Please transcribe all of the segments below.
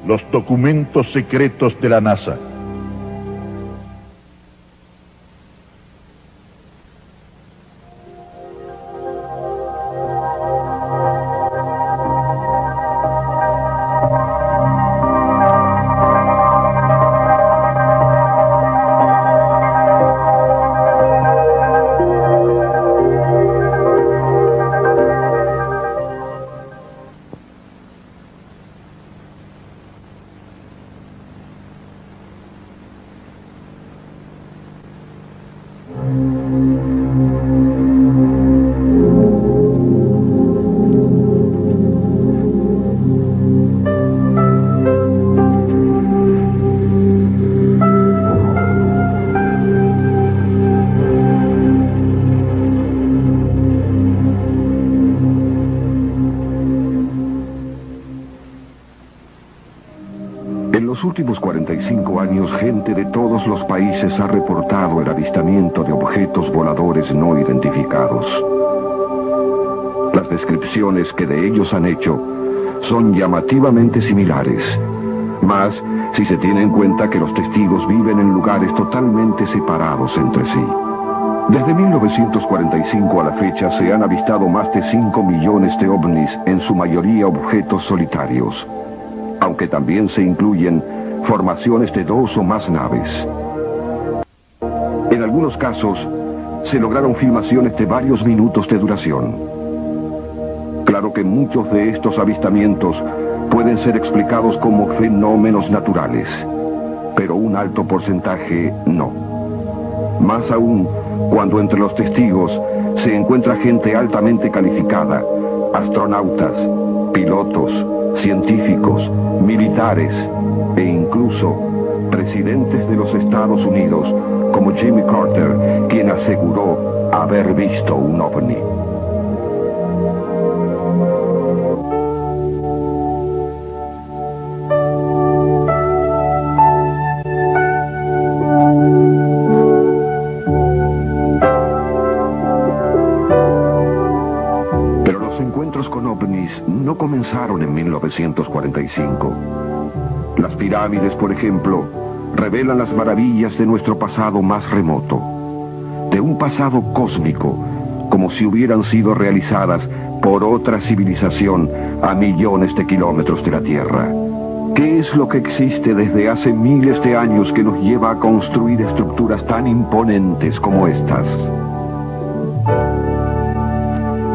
los documentos secretos de la NASA. En los últimos 45 años, gente de todos los países ha reportado el avistamiento de objetos voladores no identificados. Las descripciones que de ellos han hecho son llamativamente similares, más si se tiene en cuenta que los testigos viven en lugares totalmente separados entre sí. Desde 1945 a la fecha se han avistado más de 5 millones de ovnis, en su mayoría objetos solitarios, aunque también se incluyen formaciones de 2 o más naves. En algunos casos, se lograron filmaciones de varios minutos de duración. Claro que muchos de estos avistamientos pueden ser explicados como fenómenos naturales, pero un alto porcentaje no. Más aún, cuando entre los testigos se encuentra gente altamente calificada, astronautas, pilotos, científicos, militares e incluso presidentes de los Estados Unidos, como Jimmy Carter, quien aseguró haber visto un ovni. Pero los encuentros con ovnis no comenzaron en 1945. Las pirámides, por ejemplo, revelan las maravillas de nuestro pasado más remoto, de un pasado cósmico, como si hubieran sido realizadas por otra civilización a millones de kilómetros de la Tierra. ¿Qué es lo que existe desde hace miles de años que nos lleva a construir estructuras tan imponentes como estas?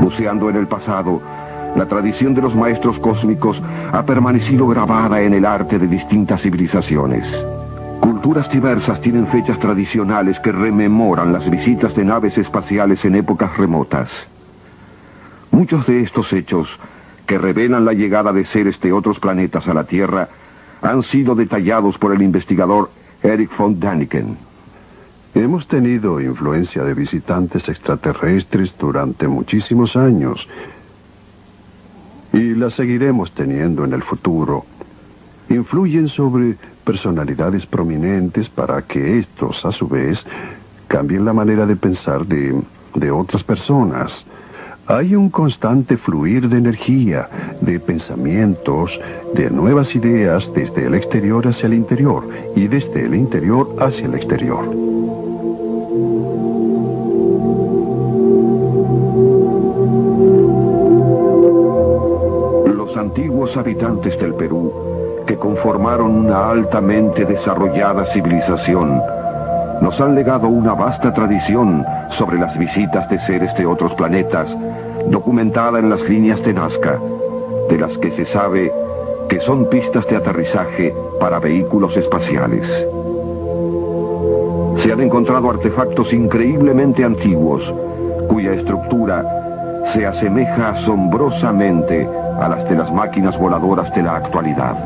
Buceando en el pasado, la tradición de los maestros cósmicos ha permanecido grabada en el arte de distintas civilizaciones. Culturas diversas tienen fechas tradicionales que rememoran las visitas de naves espaciales en épocas remotas. Muchos de estos hechos, que revelan la llegada de seres de otros planetas a la Tierra, han sido detallados por el investigador Erich von Däniken. Hemos tenido influencia de visitantes extraterrestres durante muchísimos años, y la seguiremos teniendo en el futuro. Influyen sobre personalidades prominentes para que estos, a su vez, cambien la manera de pensar de otras personas. Hay un constante fluir de energía, de pensamientos, de nuevas ideas desde el exterior hacia el interior y desde el interior hacia el exterior. Los antiguos habitantes del Perú, que conformaron una altamente desarrollada civilización, nos han legado una vasta tradición sobre las visitas de seres de otros planetas, documentada en las líneas de Nazca, de las que se sabe que son pistas de aterrizaje para vehículos espaciales. Se han encontrado artefactos increíblemente antiguos, cuya estructura se asemeja asombrosamente a las de las máquinas voladoras de la actualidad.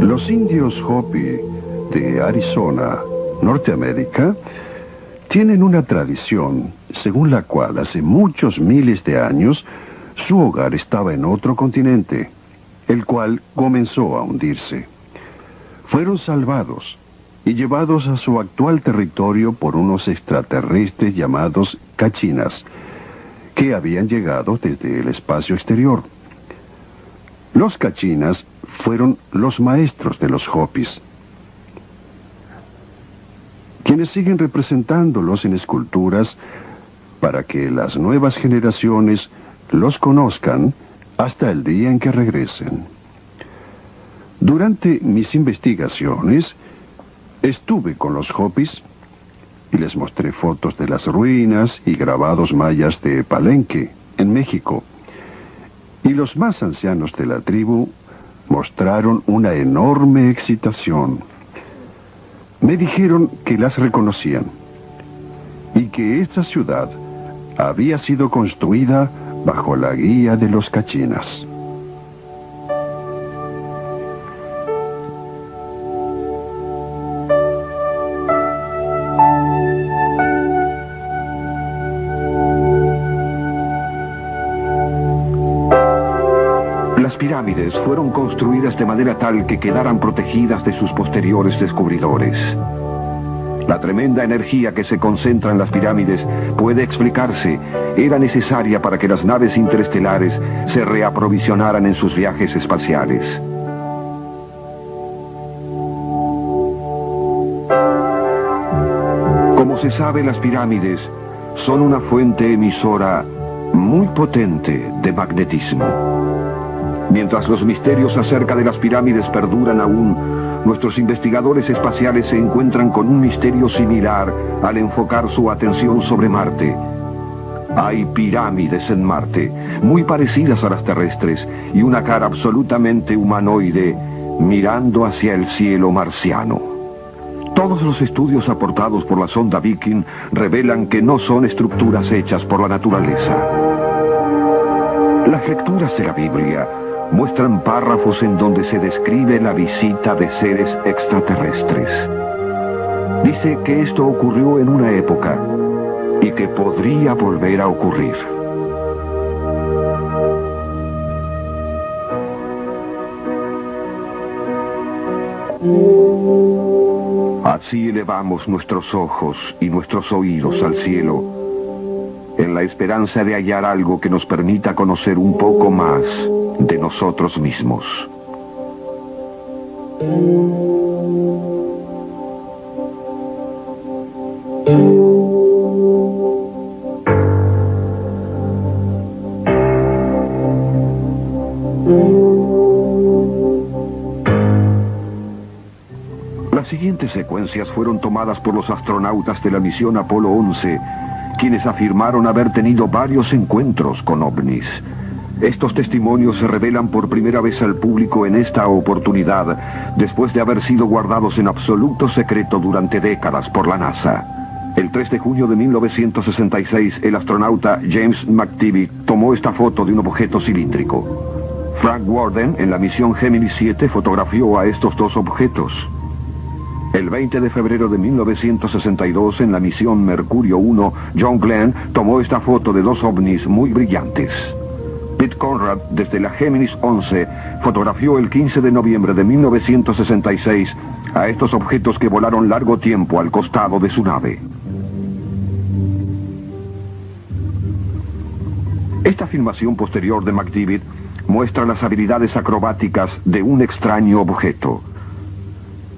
Los indios Hopi de Arizona, Norteamérica, tienen una tradición según la cual hace muchos miles de años su hogar estaba en otro continente, el cual comenzó a hundirse. fueron salvados y llevados a su actual territorio por unos extraterrestres llamados Kachinas, que habían llegado desde el espacio exterior. Los Kachinas fueron los maestros de los Hopis, quienes siguen representándolos en esculturas para que las nuevas generaciones los conozcan hasta el día en que regresen. Durante mis investigaciones, estuve con los Hopis y les mostré fotos de las ruinas y grabados mayas de Palenque, en México. Y los más ancianos de la tribu mostraron una enorme excitación. Me dijeron que las reconocían y que esta ciudad había sido construida bajo la guía de los Kachinas. Las pirámides fueron construidas de manera tal que quedaran protegidas de sus posteriores descubridores. La tremenda energía que se concentra en las pirámides puede explicarse. Era necesaria para que las naves interestelares se reaprovisionaran en sus viajes espaciales. Como se sabe, las pirámides son una fuente emisora muy potente de magnetismo. Mientras los misterios acerca de las pirámides perduran aún, nuestros investigadores espaciales se encuentran con un misterio similar al enfocar su atención sobre Marte. Hay pirámides en Marte, muy parecidas a las terrestres, y una cara absolutamente humanoide mirando hacia el cielo marciano. Todos los estudios aportados por la sonda Viking revelan que no son estructuras hechas por la naturaleza. Las lecturas de la Biblia muestran párrafos en donde se describe la visita de seres extraterrestres. Dice que esto ocurrió en una época y que podría volver a ocurrir. Así elevamos nuestros ojos y nuestros oídos al cielo, en la esperanza de hallar algo que nos permita conocer un poco más de nosotros mismos. Las siguientes secuencias fueron tomadas por los astronautas de la misión Apolo 11, quienes afirmaron haber tenido varios encuentros con ovnis. Estos testimonios se revelan por primera vez al público en esta oportunidad, después de haber sido guardados en absoluto secreto durante décadas por la NASA. El 3 de junio de 1966, el astronauta James McTivitt tomó esta foto de un objeto cilíndrico. Frank Worden, en la misión Gemini 7, fotografió a estos dos objetos. El 20 de febrero de 1962, en la misión Mercurio 1, John Glenn tomó esta foto de dos ovnis muy brillantes. Pete Conrad, desde la Géminis 11, fotografió el 15 de noviembre de 1966 a estos objetos que volaron largo tiempo al costado de su nave. Esta filmación posterior de McDivitt muestra las habilidades acrobáticas de un extraño objeto.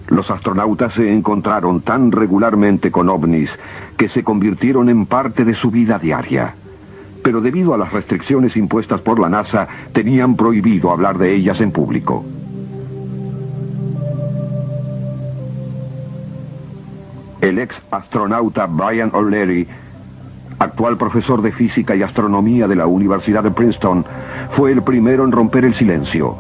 Los astronautas se encontraron tan regularmente con ovnis que se convirtieron en parte de su vida diaria. Pero debido a las restricciones impuestas por la NASA, tenían prohibido hablar de ellas en público. El ex astronauta Brian O'Leary, actual profesor de física y astronomía de la Universidad de Princeton, fue el primero en romper el silencio.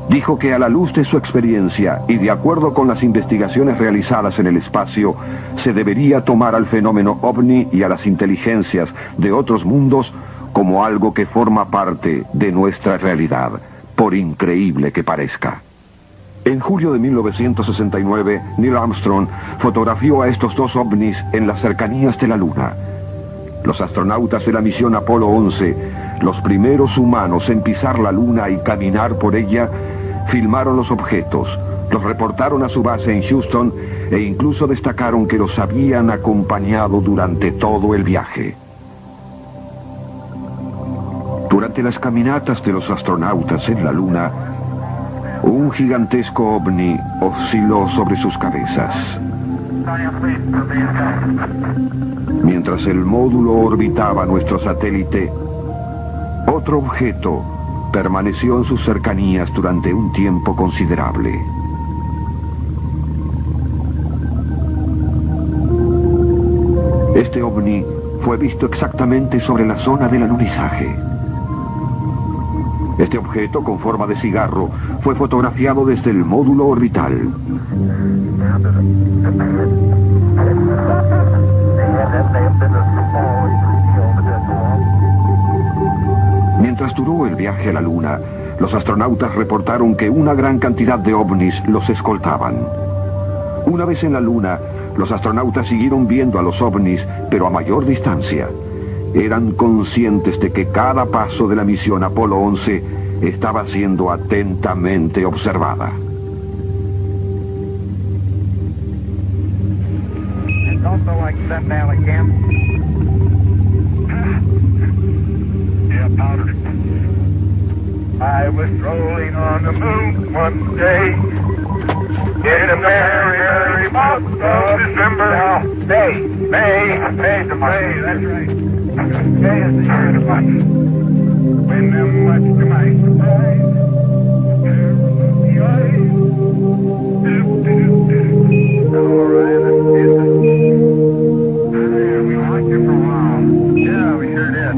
Dijo que a la luz de su experiencia y de acuerdo con las investigaciones realizadas en el espacio, se debería tomar al fenómeno ovni y a las inteligencias de otros mundos como algo que forma parte de nuestra realidad, por increíble que parezca. En julio de 1969, Neil Armstrong fotografió a estos dos ovnis en las cercanías de la Luna. Los astronautas de la misión Apolo 11, los primeros humanos en pisar la Luna y caminar por ella, filmaron los objetos, Los reportaron a su base en Houston e incluso destacaron que los habían acompañado durante todo el viaje. Durante las caminatas de los astronautas en la Luna, un gigantesco ovni osciló sobre sus cabezas. Mientras el módulo orbitaba nuestro satélite, otro objeto permaneció en sus cercanías durante un tiempo considerable. Este ovni fue visto exactamente sobre la zona del alunizaje. Este objeto, con forma de cigarro, fue fotografiado desde el módulo orbital. Mientras duró el viaje a la Luna, los astronautas reportaron que una gran cantidad de ovnis los escoltaban. Una vez en la Luna, los astronautas siguieron viendo a los ovnis, pero a mayor distancia. Eran conscientes de que cada paso de la misión Apolo 11 estaba siendo atentamente observada. I was strolling on the moon one day in a very, very month of December. May, that's right. May is the year of the month. When much to my surprise, there was the eyes. All right, let's get it. Yeah, we liked it for a while. Yeah, we sure did.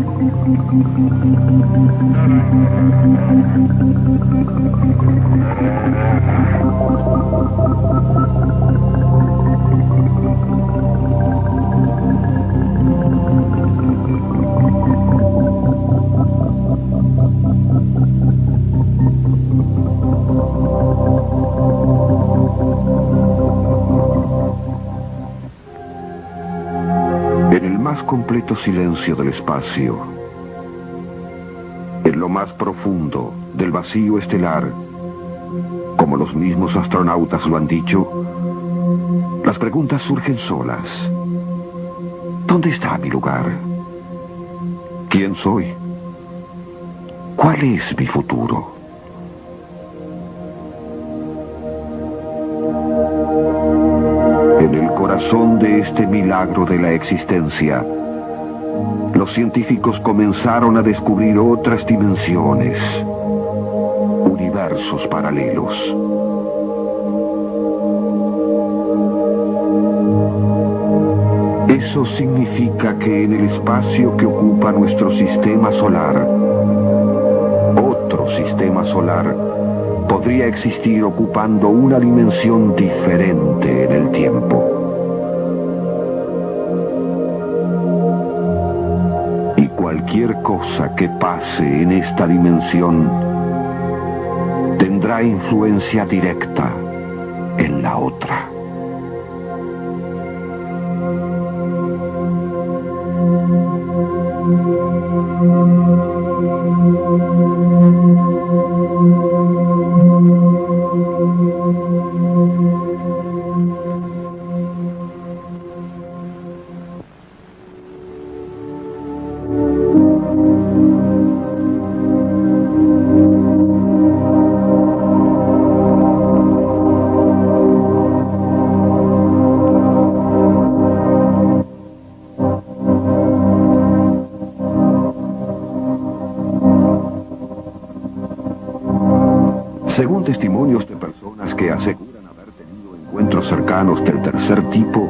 En el más completo silencio del espacio, en lo más profundo del vacío estelar, como los mismos astronautas lo han dicho, las preguntas surgen solas. ¿Dónde está mi lugar? ¿Quién soy? ¿Cuál es mi futuro? En el corazón de este milagro de la existencia, los científicos comenzaron a descubrir otras dimensiones, universos paralelos. Eso significa que en el espacio que ocupa nuestro sistema solar, otro sistema solar podría existir ocupando una dimensión diferente en el tiempo. Y cualquier cosa que pase en esta dimensión tendrá influencia directa en la otra. Según testimonios de personas que aseguran haber tenido encuentros cercanos del tercer tipo,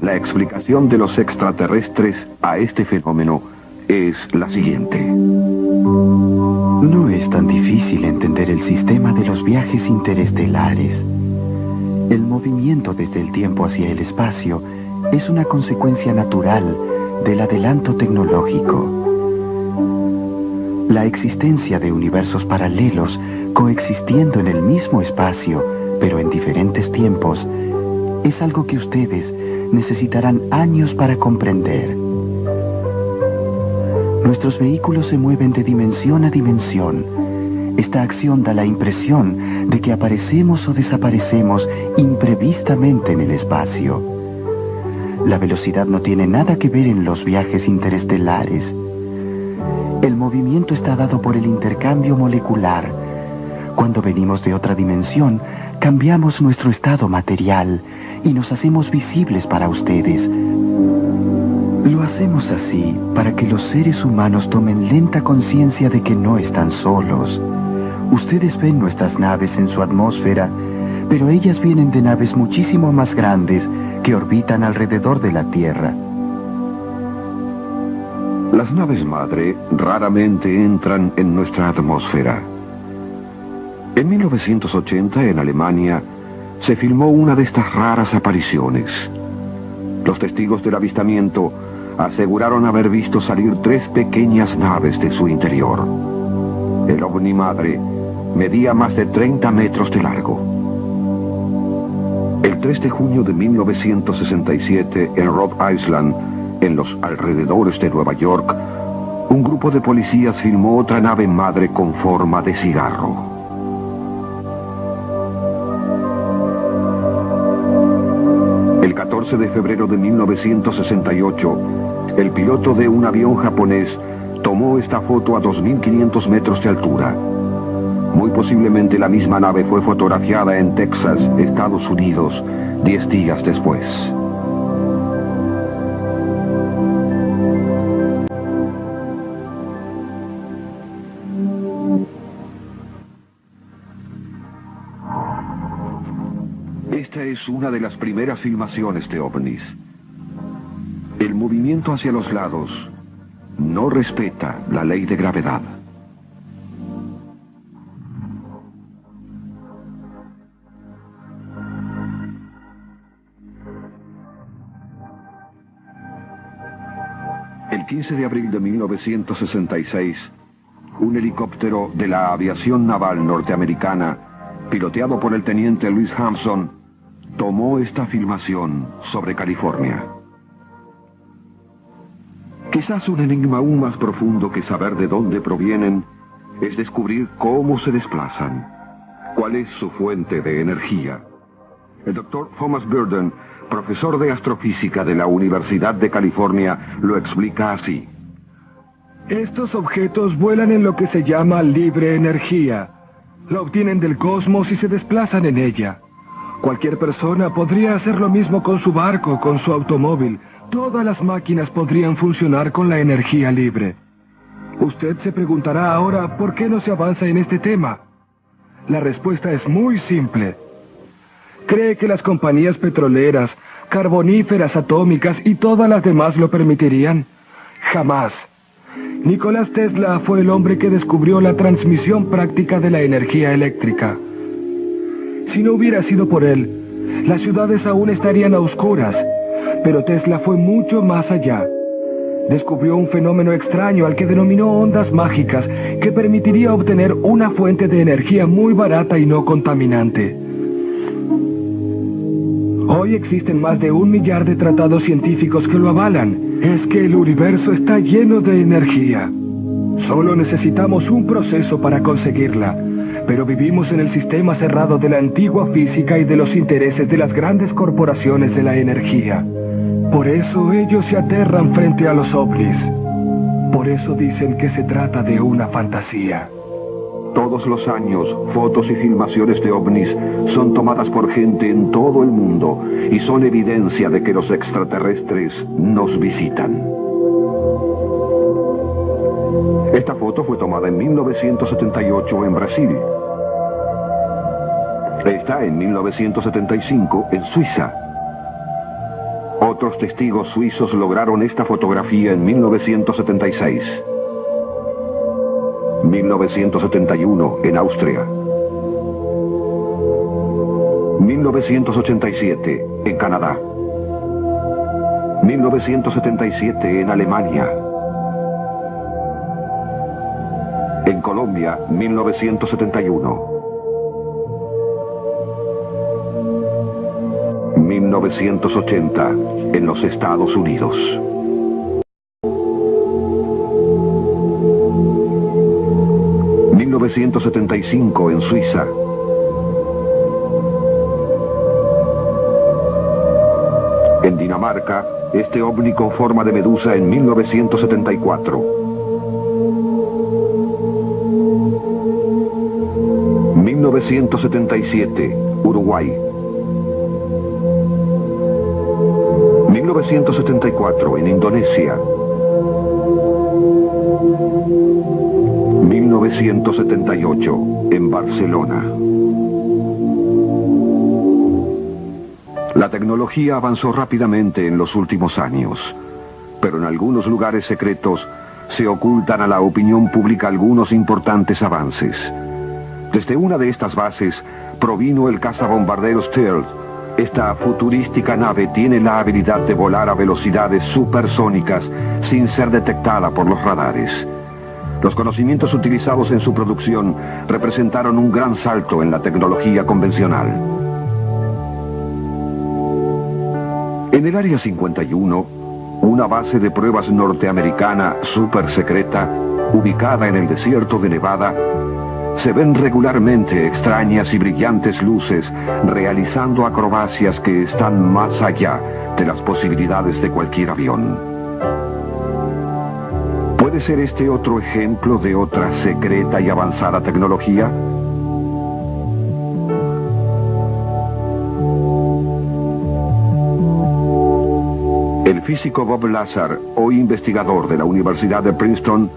la explicación de los extraterrestres a este fenómeno es la siguiente. No es tan difícil entender el sistema de los viajes interestelares. El movimiento desde el tiempo hacia el espacio es una consecuencia natural del adelanto tecnológico. La existencia de universos paralelos coexistiendo en el mismo espacio, pero en diferentes tiempos, es algo que ustedes necesitarán años para comprender. Nuestros vehículos se mueven de dimensión a dimensión. Esta acción da la impresión de que aparecemos o desaparecemos imprevistamente en el espacio. La velocidad no tiene nada que ver en los viajes interestelares. El movimiento está dado por el intercambio molecular. Cuando venimos de otra dimensión, cambiamos nuestro estado material y nos hacemos visibles para ustedes. Lo hacemos así para que los seres humanos tomen lenta conciencia de que no están solos. Ustedes ven nuestras naves en su atmósfera, pero ellas vienen de naves muchísimo más grandes que orbitan alrededor de la Tierra. Las naves madre raramente entran en nuestra atmósfera. En 1980, en Alemania, se filmó una de estas raras apariciones. Los testigos del avistamiento aseguraron haber visto salir 3 pequeñas naves de su interior. El ovni madre medía más de 30 metros de largo. El 3 de junio de 1967, en Rhode Island, en los alrededores de Nueva York, un grupo de policías filmó otra nave madre con forma de cigarro. El 14 de febrero de 1968, el piloto de un avión japonés tomó esta foto a 2.500 metros de altura. Muy posiblemente la misma nave fue fotografiada en Texas, Estados Unidos, 10 días después. Esta es una de las primeras filmaciones de ovnis. El movimiento hacia los lados no respeta la ley de gravedad. El 15 de abril de 1966, un helicóptero de la aviación naval norteamericana, piloteado por el teniente Louis Hampson, tomó esta filmación sobre California. Quizás un enigma aún más profundo que saber de dónde provienen es descubrir cómo se desplazan, cuál es su fuente de energía. El doctor Thomas Burden, profesor de astrofísica de la Universidad de California, lo explica así. Estos objetos vuelan en lo que se llama libre energía. La obtienen del cosmos y se desplazan en ella. Cualquier persona podría hacer lo mismo con su barco, con su automóvil. Todas las máquinas podrían funcionar con la energía libre. Usted se preguntará ahora por qué no se avanza en este tema. La respuesta es muy simple. ¿Cree que las compañías petroleras, carboníferas, atómicas y todas las demás lo permitirían? Jamás. Nicolás Tesla fue el hombre que descubrió la transmisión práctica de la energía eléctrica. Si no hubiera sido por él, las ciudades aún estarían a oscuras. Pero Tesla fue mucho más allá. Descubrió un fenómeno extraño al que denominó ondas mágicas que permitiría obtener una fuente de energía muy barata y no contaminante. Hoy existen más de 1 millar de tratados científicos que lo avalan. Es que el universo está lleno de energía. Solo necesitamos un proceso para conseguirla. Pero vivimos en el sistema cerrado de la antigua física y de los intereses de las grandes corporaciones de la energía. Por eso ellos se aterran frente a los ovnis. Por eso dicen que se trata de una fantasía. Todos los años, fotos y filmaciones de ovnis son tomadas por gente en todo el mundo y son evidencia de que los extraterrestres nos visitan. Esta foto fue tomada en 1978 en Brasil. Esta en 1975 en Suiza. Otros testigos suizos lograron esta fotografía en 1976. 1971 en Austria. 1987 en Canadá. 1977 en Alemania. En Colombia, 1971. 1980 en los Estados Unidos. ...1975 en Suiza... Dinamarca, este ovni con forma de medusa en 1974. 1977, Uruguay. 1974, en Indonesia. 1978, en Barcelona. La tecnología avanzó rápidamente en los últimos años, pero en algunos lugares secretos se ocultan a la opinión pública algunos importantes avances. Desde una de estas bases provino el cazabombarderos Stealth. Esta futurística nave tiene la habilidad de volar a velocidades supersónicas sin ser detectada por los radares. Los conocimientos utilizados en su producción representaron un gran salto en la tecnología convencional. En el Área 51, una base de pruebas norteamericana super secreta, ubicada en el desierto de Nevada, se ven regularmente extrañas y brillantes luces realizando acrobacias que están más allá de las posibilidades de cualquier avión. ¿Puede ser este otro ejemplo de otra secreta y avanzada tecnología? El físico Bob Lazar, hoy investigador de la Universidad de Princeton,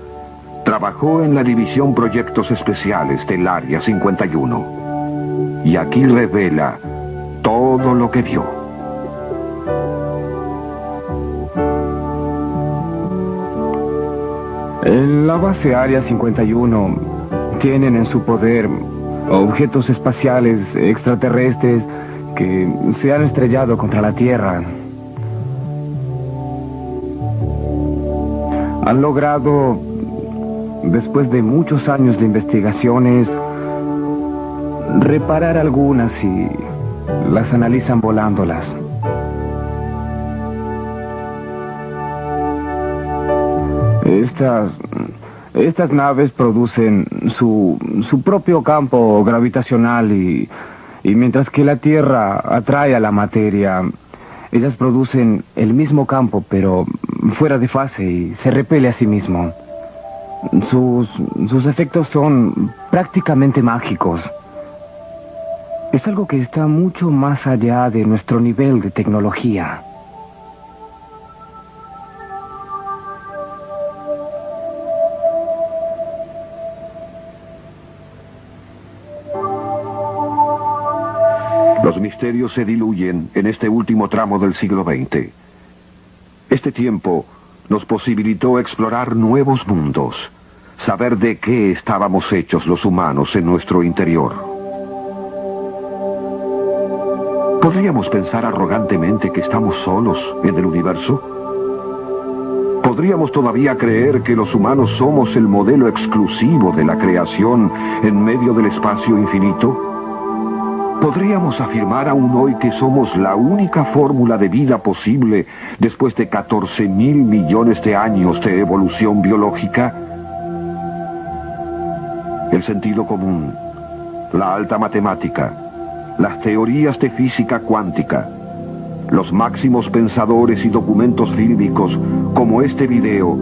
trabajó en la división Proyectos Especiales del Área 51. Y aquí revela todo lo que vio. En la base Área 51 tienen en su poder objetos espaciales extraterrestres que se han estrellado contra la Tierra. Han logrado, después de muchos años de investigaciones, reparar algunas y las analizan volándolas. Estas naves producen su propio campo gravitacional y mientras que la Tierra atrae a la materia, ellas producen el mismo campo pero fuera de fase y se repele a sí mismo. Sus efectos son prácticamente mágicos. Es algo que está mucho más allá de nuestro nivel de tecnología. Los misterios se diluyen en este último tramo del siglo XX. Este tiempo nos posibilitó explorar nuevos mundos, saber de qué estábamos hechos los humanos en nuestro interior. ¿Podríamos pensar arrogantemente que estamos solos en el universo? ¿Podríamos todavía creer que los humanos somos el modelo exclusivo de la creación en medio del espacio infinito? ¿Podríamos afirmar aún hoy que somos la única fórmula de vida posible después de 14.000 millones de años de evolución biológica? El sentido común, la alta matemática, las teorías de física cuántica, los máximos pensadores y documentos fílmicos como este video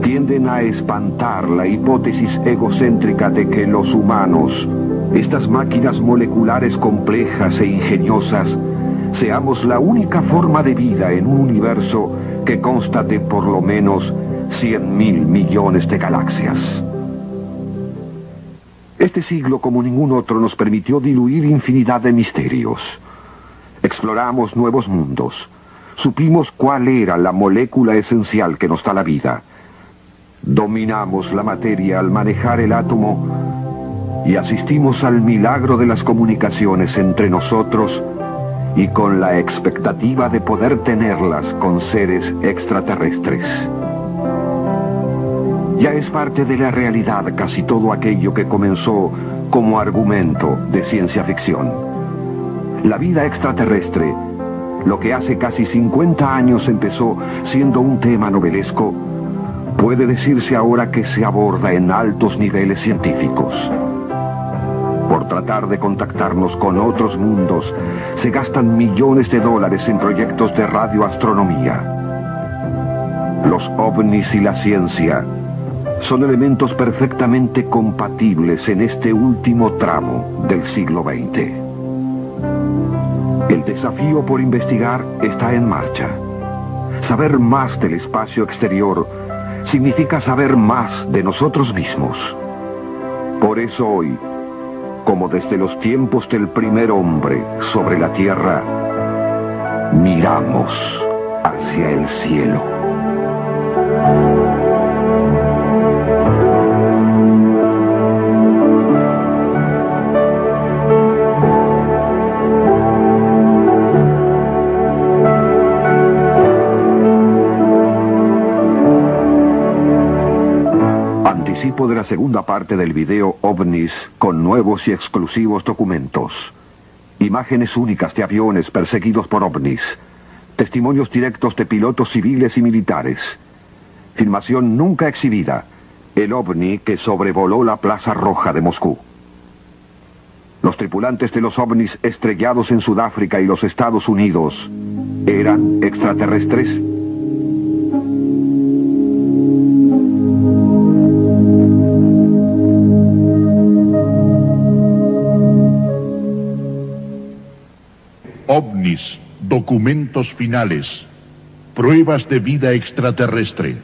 tienden a espantar la hipótesis egocéntrica de que los humanos, estas máquinas moleculares complejas e ingeniosas, seamos la única forma de vida en un universo que consta de por lo menos 100.000 millones de galaxias. Este siglo, como ningún otro, nos permitió diluir infinidad de misterios. Exploramos nuevos mundos. Supimos cuál era la molécula esencial que nos da la vida. Dominamos la materia al manejar el átomo y asistimos al milagro de las comunicaciones entre nosotros y con la expectativa de poder tenerlas con seres extraterrestres. Ya es parte de la realidad casi todo aquello que comenzó como argumento de ciencia ficción. La vida extraterrestre, lo que hace casi 50 años empezó siendo un tema novelesco, puede decirse ahora que se aborda en altos niveles científicos. Por tratar de contactarnos con otros mundos, se gastan millones de dólares en proyectos de radioastronomía. Los ovnis y la ciencia son elementos perfectamente compatibles en este último tramo del siglo XX. El desafío por investigar está en marcha. Saber más del espacio exterior significa saber más de nosotros mismos. Por eso hoy, como desde los tiempos del primer hombre sobre la tierra, miramos hacia el cielo. Anticipo de la segunda parte del video OVNIS con nuevos y exclusivos documentos. Imágenes únicas de aviones perseguidos por ovnis. Testimonios directos de pilotos civiles y militares. Filmación nunca exhibida. El ovni que sobrevoló la Plaza Roja de Moscú. Los tripulantes de los ovnis estrellados en Sudáfrica y los Estados Unidos eran extraterrestres. OVNIS, documentos finales, pruebas de vida extraterrestre.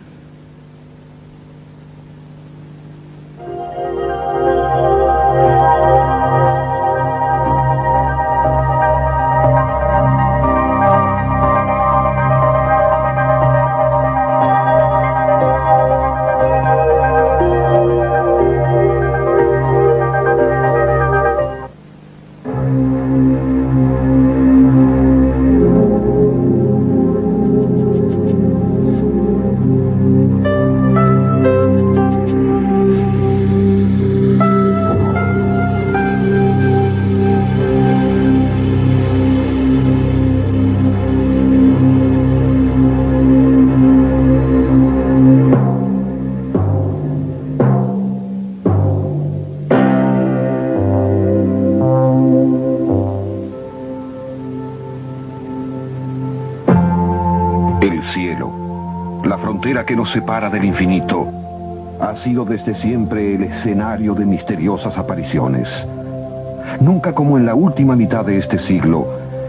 El cielo, la frontera que nos separa del infinito, ha sido desde siempre el escenario de misteriosas apariciones. Nunca como en la última mitad de este siglo,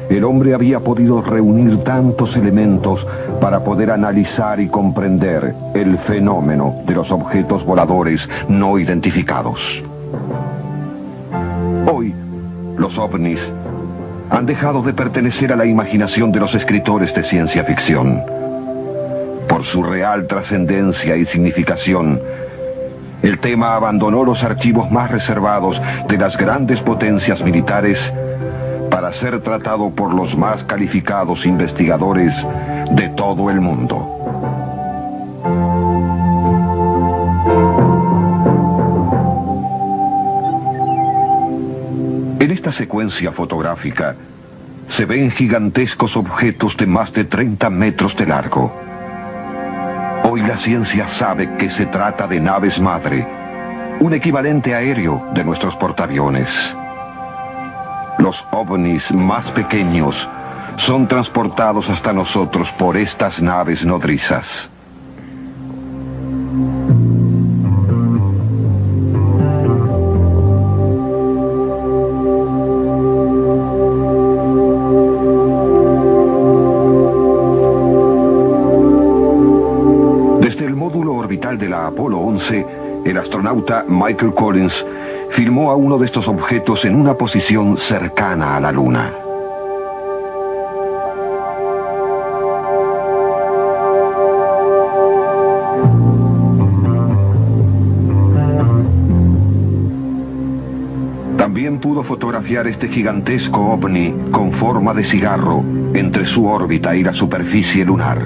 el hombre había podido reunir tantos elementos para poder analizar y comprender el fenómeno de los objetos voladores no identificados. Hoy, los ovnis han dejado de pertenecer a la imaginación de los escritores de ciencia ficción. Por su real trascendencia y significación, el tema abandonó los archivos más reservados de las grandes potencias militares para ser tratado por los más calificados investigadores de todo el mundo. En esta secuencia fotográfica se ven gigantescos objetos de más de 30 metros de largo. Hoy la ciencia sabe que se trata de naves madre, un equivalente aéreo de nuestros portaaviones. Los ovnis más pequeños son transportados hasta nosotros por estas naves nodrizas. De la Apolo 11, el astronauta Michael Collins filmó a uno de estos objetos en una posición cercana a la Luna. También pudo fotografiar este gigantesco ovni con forma de cigarro entre su órbita y la superficie lunar.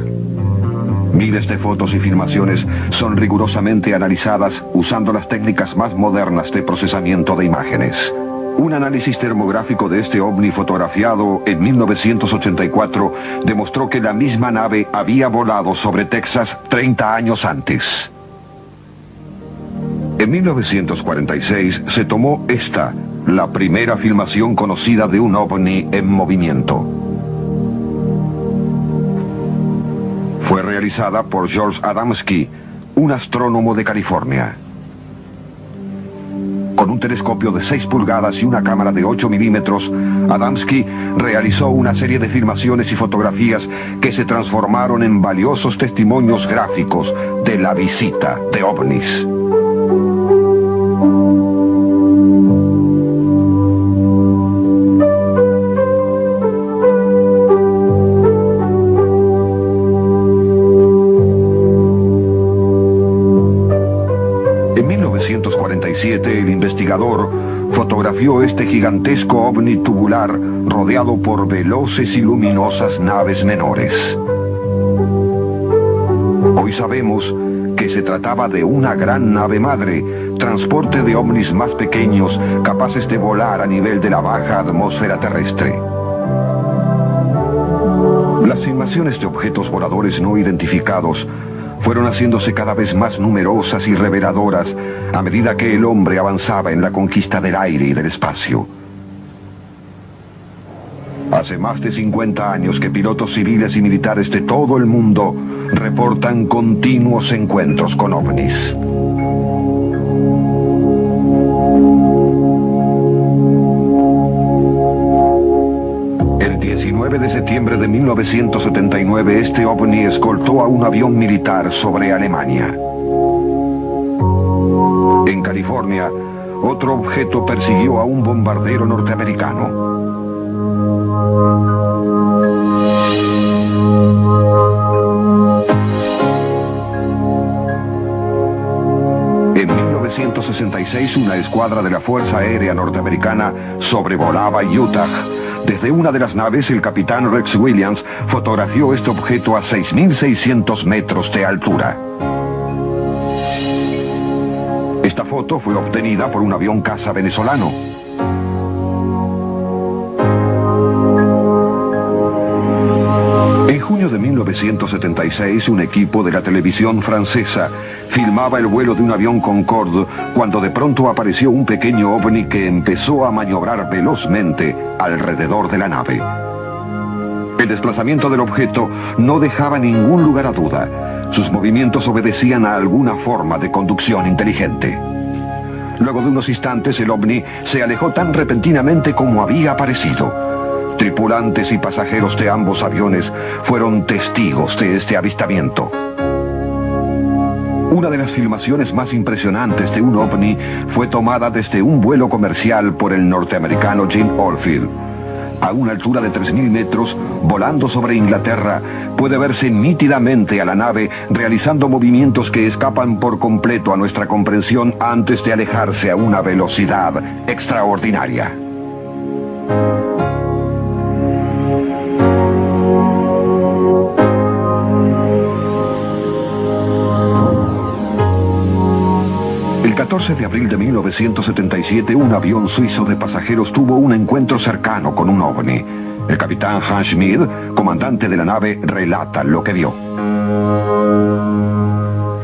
Miles de fotos y filmaciones son rigurosamente analizadas usando las técnicas más modernas de procesamiento de imágenes. Un análisis termográfico de este ovni fotografiado en 1984 demostró que la misma nave había volado sobre Texas 30 años antes. En 1946 se tomó esta, la primera filmación conocida de un ovni en movimiento. Fue realizada por George Adamski, un astrónomo de California. Con un telescopio de 6 pulgadas y una cámara de 8 milímetros, Adamski realizó una serie de filmaciones y fotografías que se transformaron en valiosos testimonios gráficos de la visita de ovnis. En 1947, el investigador fotografió este gigantesco ovni tubular rodeado por veloces y luminosas naves menores. Hoy sabemos que se trataba de una gran nave madre, transporte de ovnis más pequeños capaces de volar a nivel de la baja atmósfera terrestre. Las filmaciones de objetos voladores no identificados fueron haciéndose cada vez más numerosas y reveladoras a medida que el hombre avanzaba en la conquista del aire y del espacio. Hace más de 50 años que pilotos civiles y militares de todo el mundo reportan continuos encuentros con ovnis. El 19 de septiembre de 1979, este ovni escoltó a un avión militar sobre Alemania. En California, otro objeto persiguió a un bombardero norteamericano. En 1966, una escuadra de la Fuerza Aérea Norteamericana sobrevolaba Utah. Desde una de las naves, el capitán Rex Williams fotografió este objeto a 6.600 metros de altura. Esta foto fue obtenida por un avión caza venezolano. En junio de 1976, un equipo de la televisión francesa filmaba el vuelo de un avión Concorde cuando de pronto apareció un pequeño ovni que empezó a maniobrar velozmente alrededor de la nave. El desplazamiento del objeto no dejaba ningún lugar a duda. Sus movimientos obedecían a alguna forma de conducción inteligente. Luego de unos instantes, el ovni se alejó tan repentinamente como había aparecido. Tripulantes y pasajeros de ambos aviones fueron testigos de este avistamiento. Una de las filmaciones más impresionantes de un ovni fue tomada desde un vuelo comercial por el norteamericano Jim Oldfield. A una altura de 3.000 metros, volando sobre Inglaterra, puede verse nítidamente a la nave realizando movimientos que escapan por completo a nuestra comprensión antes de alejarse a una velocidad extraordinaria. El 14 de abril de 1977, un avión suizo de pasajeros tuvo un encuentro cercano con un ovni. El capitán Hans Schmid, comandante de la nave, relata lo que vio.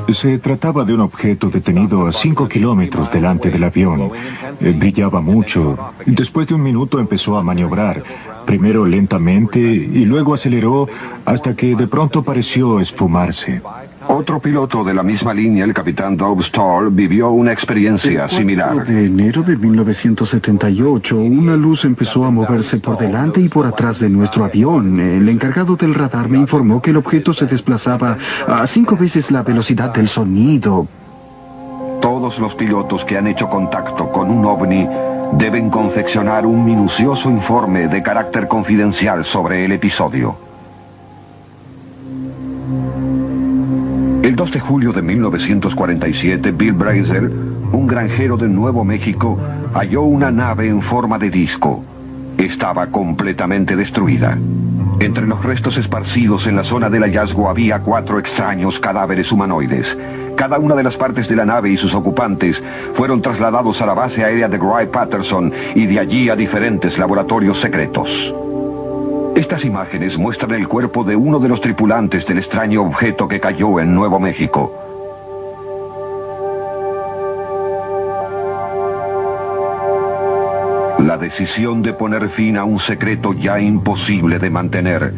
Se trataba de un objeto detenido a 5 kilómetros delante del avión. Brillaba mucho. Después de un minuto empezó a maniobrar. Primero lentamente y luego aceleró hasta que de pronto pareció esfumarse. Otro piloto de la misma línea, el capitán Doug Stoll, vivió una experiencia similar. El 4 de enero de 1978, una luz empezó a moverse por delante y por atrás de nuestro avión. El encargado del radar me informó que el objeto se desplazaba a 5 veces la velocidad del sonido. Todos los pilotos que han hecho contacto con un ovni deben confeccionar un minucioso informe de carácter confidencial sobre el episodio. El 2 de julio de 1947, Bill Brazel, un granjero de Nuevo México, halló una nave en forma de disco. Estaba completamente destruida. Entre los restos esparcidos en la zona del hallazgo había 4 extraños cadáveres humanoides. Cada una de las partes de la nave y sus ocupantes fueron trasladados a la base aérea de Wright-Patterson y de allí a diferentes laboratorios secretos. Estas imágenes muestran el cuerpo de uno de los tripulantes del extraño objeto que cayó en Nuevo México. La decisión de poner fin a un secreto ya imposible de mantener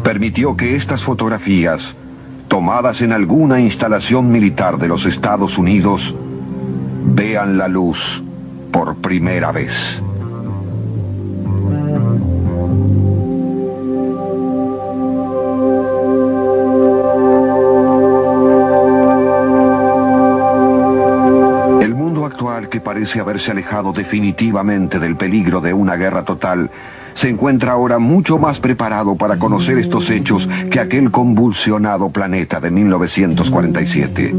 permitió que estas fotografías, tomadas en alguna instalación militar de los Estados Unidos, vean la luz por primera vez. Que parece haberse alejado definitivamente del peligro de una guerra total, se encuentra ahora mucho más preparado para conocer estos hechos que aquel convulsionado planeta de 1947.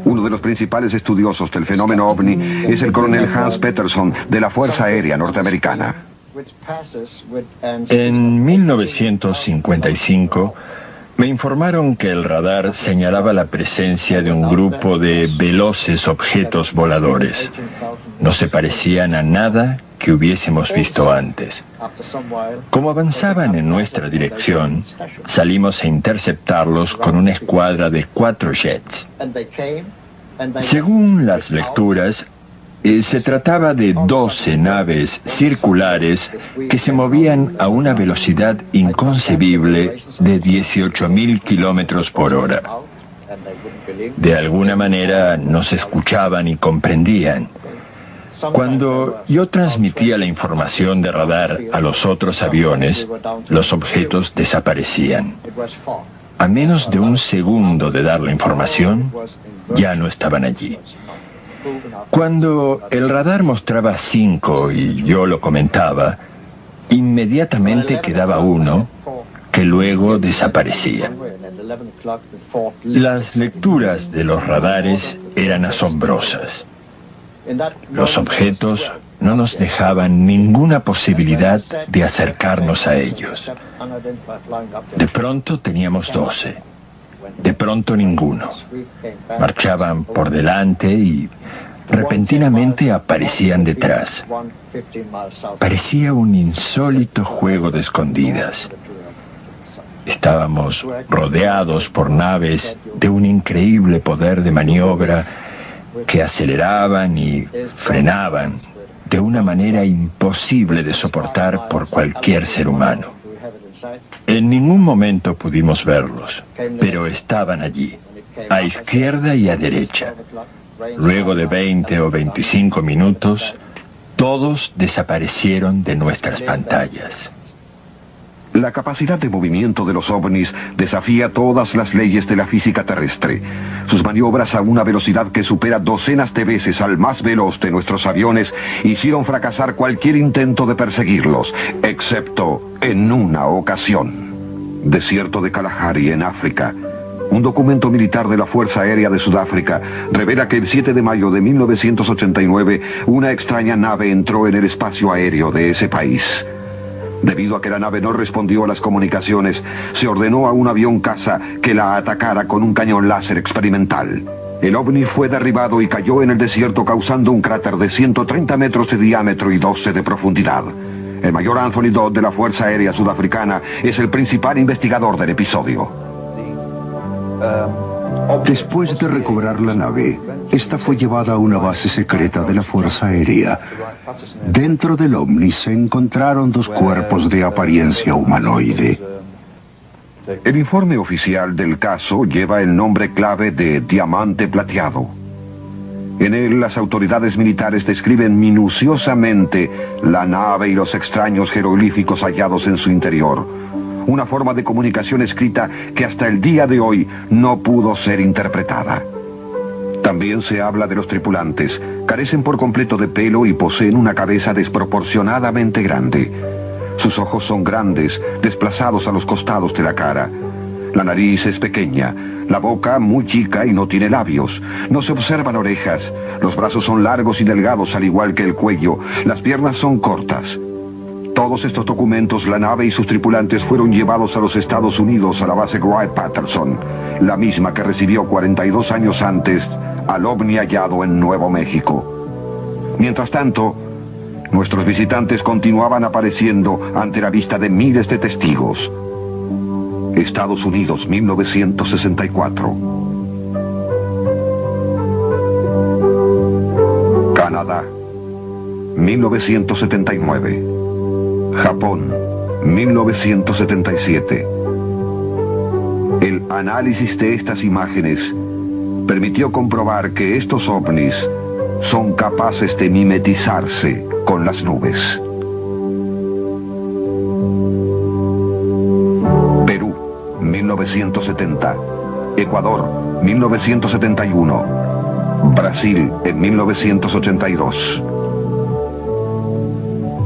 Uno de los principales estudiosos del fenómeno ovni es el coronel Hans Peterson de la Fuerza Aérea Norteamericana. En 1955, me informaron que el radar señalaba la presencia de un grupo de veloces objetos voladores. No se parecían a nada que hubiésemos visto antes. Como avanzaban en nuestra dirección, salimos a interceptarlos con una escuadra de 4 jets. Según las lecturas, se trataba de 12 naves circulares que se movían a una velocidad inconcebible de 18.000 kilómetros por hora. De alguna manera nos escuchaban y comprendían. Cuando yo transmitía la información de radar a los otros aviones, los objetos desaparecían. A menos de un segundo de dar la información, ya no estaban allí. Cuando el radar mostraba 5 y yo lo comentaba, inmediatamente quedaba uno que luego desaparecía. Las lecturas de los radares eran asombrosas. Los objetos no nos dejaban ninguna posibilidad de acercarnos a ellos. De pronto teníamos 12. De pronto ninguno. Marchaban por delante y repentinamente aparecían detrás. Parecía un insólito juego de escondidas. Estábamos rodeados por naves de un increíble poder de maniobra que aceleraban y frenaban de una manera imposible de soportar por cualquier ser humano. En ningún momento pudimos verlos, pero estaban allí, a izquierda y a derecha. Luego de 20 o 25 minutos, todos desaparecieron de nuestras pantallas. La capacidad de movimiento de los ovnis desafía todas las leyes de la física terrestre. Sus maniobras a una velocidad que supera docenas de veces al más veloz de nuestros aviones hicieron fracasar cualquier intento de perseguirlos, excepto en una ocasión. Desierto de Kalahari, en África. Un documento militar de la Fuerza Aérea de Sudáfrica revela que el 7 de mayo de 1989 una extraña nave entró en el espacio aéreo de ese país. Debido a que la nave no respondió a las comunicaciones, se ordenó a un avión caza que la atacara con un cañón láser experimental. El ovni fue derribado y cayó en el desierto causando un cráter de 130 metros de diámetro y 12 de profundidad. El mayor Anthony Dodd de la Fuerza Aérea Sudafricana es el principal investigador del episodio. Después de recobrar la nave, esta fue llevada a una base secreta de la Fuerza Aérea. Dentro del ovni se encontraron 2 cuerpos de apariencia humanoide. El informe oficial del caso lleva el nombre clave de Diamante Plateado. En él, las autoridades militares describen minuciosamente la nave y los extraños jeroglíficos hallados en su interior. Una forma de comunicación escrita que hasta el día de hoy no pudo ser interpretada. También se habla de los tripulantes. Carecen por completo de pelo y poseen una cabeza desproporcionadamente grande. Sus ojos son grandes, desplazados a los costados de la cara. La nariz es pequeña, la boca muy chica y no tiene labios. No se observan orejas. Los brazos son largos y delgados al igual que el cuello. Las piernas son cortas. Todos estos documentos, la nave y sus tripulantes fueron llevados a los Estados Unidos a la base Wright-Patterson, la misma que recibió 42 años antes al ovni hallado en Nuevo México. Mientras tanto, nuestros visitantes continuaban apareciendo ante la vista de miles de testigos. Estados Unidos, 1964. Canadá, 1979. Japón, 1977. El análisis de estas imágenes permitió comprobar que estos ovnis son capaces de mimetizarse con las nubes. Perú, 1970. Ecuador, 1971. Brasil, en 1982.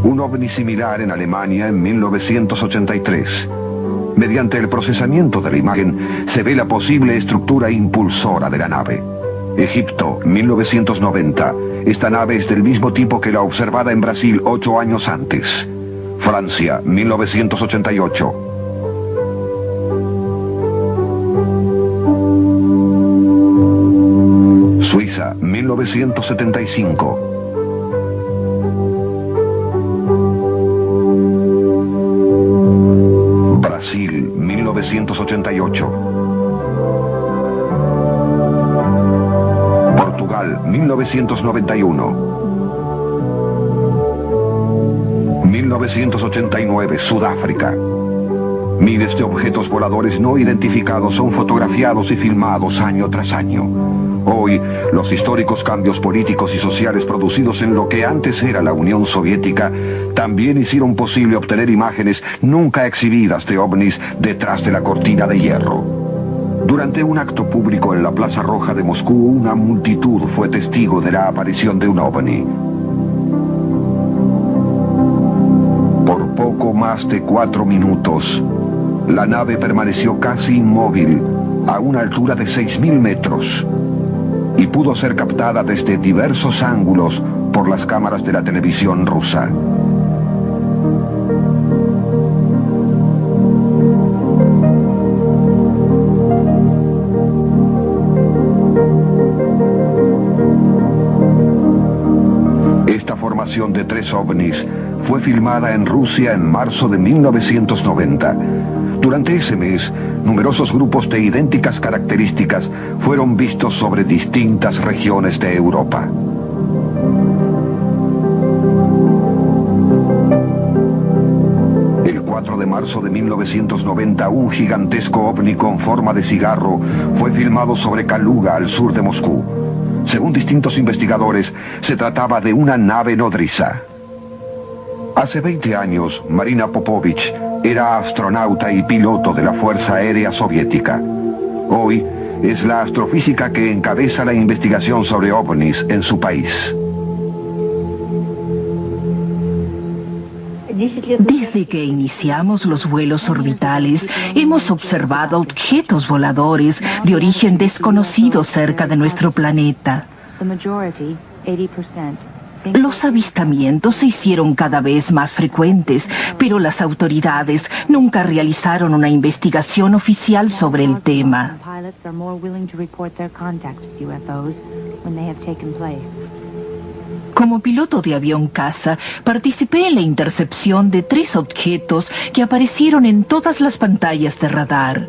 Un ovni similar en Alemania en 1983. Mediante el procesamiento de la imagen se ve la posible estructura impulsora de la nave. Egipto, 1990. Esta nave es del mismo tipo que la observada en Brasil 8 años antes. Francia, 1988. Suiza, 1975. Brasil, 1988. Portugal, 1991. 1989, Sudáfrica. Miles de objetos voladores no identificados son fotografiados y filmados año tras año. Hoy, los históricos cambios políticos y sociales producidos en lo que antes era la Unión Soviética también hicieron posible obtener imágenes nunca exhibidas de ovnis detrás de la cortina de hierro. Durante un acto público en la Plaza Roja de Moscú, una multitud fue testigo de la aparición de un ovni. Por poco más de 4 minutos, la nave permaneció casi inmóvil a una altura de 6.000 metros y pudo ser captada desde diversos ángulos por las cámaras de la televisión rusa. Esta formación de 3 ovnis fue filmada en Rusia en marzo de 1990. Durante ese mes, numerosos grupos de idénticas características fueron vistos sobre distintas regiones de Europa. El 4 de marzo de 1990, un gigantesco ovni con forma de cigarro fue filmado sobre Kaluga, al sur de Moscú. Según distintos investigadores, se trataba de una nave nodriza. Hace 20 años, Marina Popovich era astronauta y piloto de la Fuerza Aérea Soviética. Hoy es la astrofísica que encabeza la investigación sobre ovnis en su país. Desde que iniciamos los vuelos orbitales, hemos observado objetos voladores de origen desconocido cerca de nuestro planeta. Los avistamientos se hicieron cada vez más frecuentes, pero las autoridades nunca realizaron una investigación oficial sobre el tema. Como piloto de avión caza, participé en la intercepción de 3 objetos que aparecieron en todas las pantallas de radar.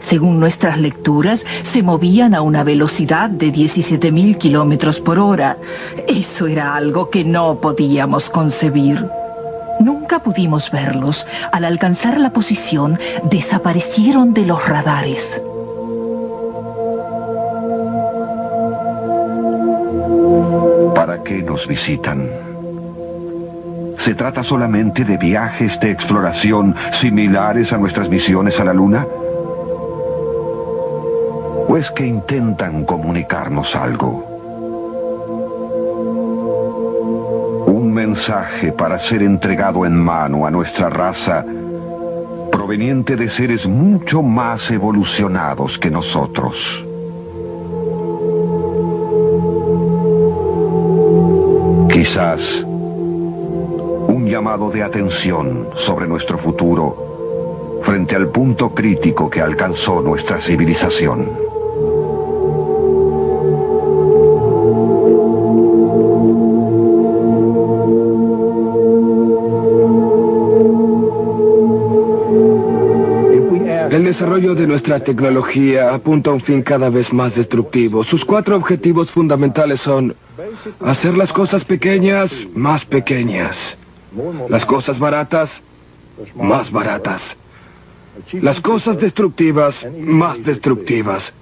Según nuestras lecturas, se movían a una velocidad de 17.000 kilómetros por hora. Eso era algo que no podíamos concebir. Nunca pudimos verlos. Al alcanzar la posición, desaparecieron de los radares. ¿Para qué nos visitan? ¿Se trata solamente de viajes de exploración similares a nuestras misiones a la Luna? ¿O es que intentan comunicarnos algo? Un mensaje para ser entregado en mano a nuestra raza, proveniente de seres mucho más evolucionados que nosotros. Quizás un llamado de atención sobre nuestro futuro frente al punto crítico que alcanzó nuestra civilización. El desarrollo de nuestra tecnología apunta a un fin cada vez más destructivo. Sus 4 objetivos fundamentales son hacer las cosas pequeñas más pequeñas, las cosas baratas más baratas, las cosas destructivas más destructivas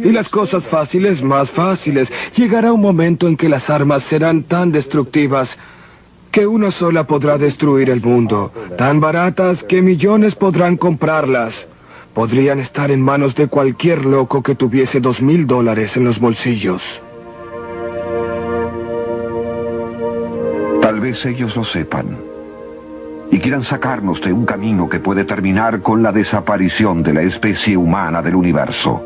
y las cosas fáciles más fáciles. Llegará un momento en que las armas serán tan destructivas que una sola podrá destruir el mundo, tan baratas que millones podrán comprarlas. Podrían estar en manos de cualquier loco que tuviese $2,000 en los bolsillos. Tal vez ellos lo sepan y quieran sacarnos de un camino que puede terminar con la desaparición de la especie humana del universo.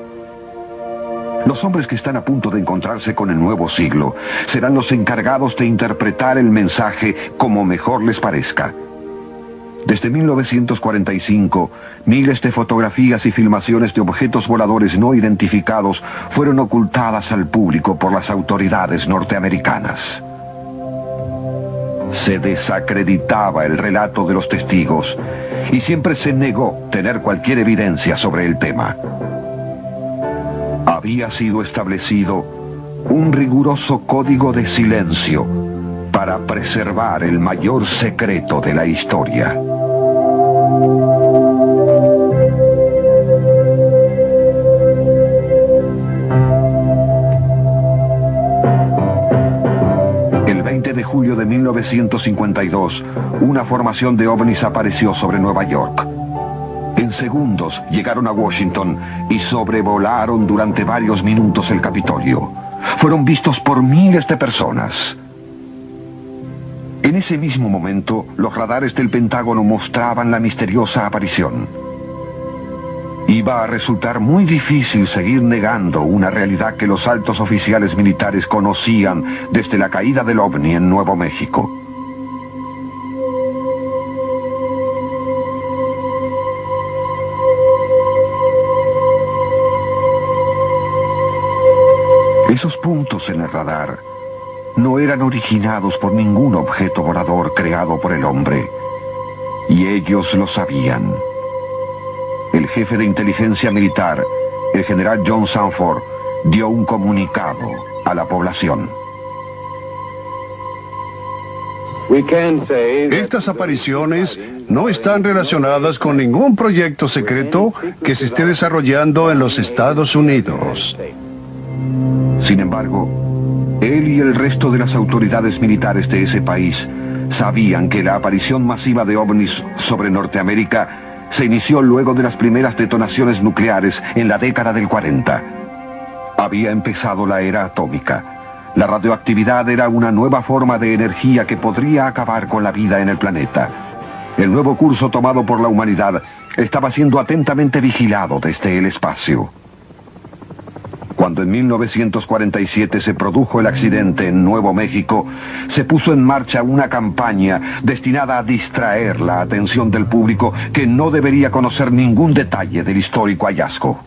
Los hombres que están a punto de encontrarse con el nuevo siglo serán los encargados de interpretar el mensaje como mejor les parezca. Desde 1945, miles de fotografías y filmaciones de objetos voladores no identificados fueron ocultadas al público por las autoridades norteamericanas. Se desacreditaba el relato de los testigos y siempre se negó tener cualquier evidencia sobre el tema. Había sido establecido un riguroso código de silencio para preservar el mayor secreto de la historia. El 20 de julio de 1952, una formación de ovnis apareció sobre Nueva York. En segundos llegaron a Washington y sobrevolaron durante varios minutos el Capitolio. Fueron vistos por miles de personas. En ese mismo momento, los radares del Pentágono mostraban la misteriosa aparición. Iba a resultar muy difícil seguir negando una realidad que los altos oficiales militares conocían desde la caída del ovni en Nuevo México. Esos puntos en el radar no eran originados por ningún objeto volador creado por el hombre, y ellos lo sabían. El jefe de inteligencia militar, el general John Sanford, dio un comunicado a la población. Estas apariciones no están relacionadas con ningún proyecto secreto que se esté desarrollando en los Estados Unidos. Sin embargo, él y el resto de las autoridades militares de ese país sabían que la aparición masiva de ovnis sobre Norteamérica se inició luego de las primeras detonaciones nucleares en la década del 40. Había empezado la era atómica. La radioactividad era una nueva forma de energía que podría acabar con la vida en el planeta. El nuevo curso tomado por la humanidad estaba siendo atentamente vigilado desde el espacio. Cuando en 1947 se produjo el accidente en Nuevo México, se puso en marcha una campaña destinada a distraer la atención del público que no debería conocer ningún detalle del histórico hallazgo.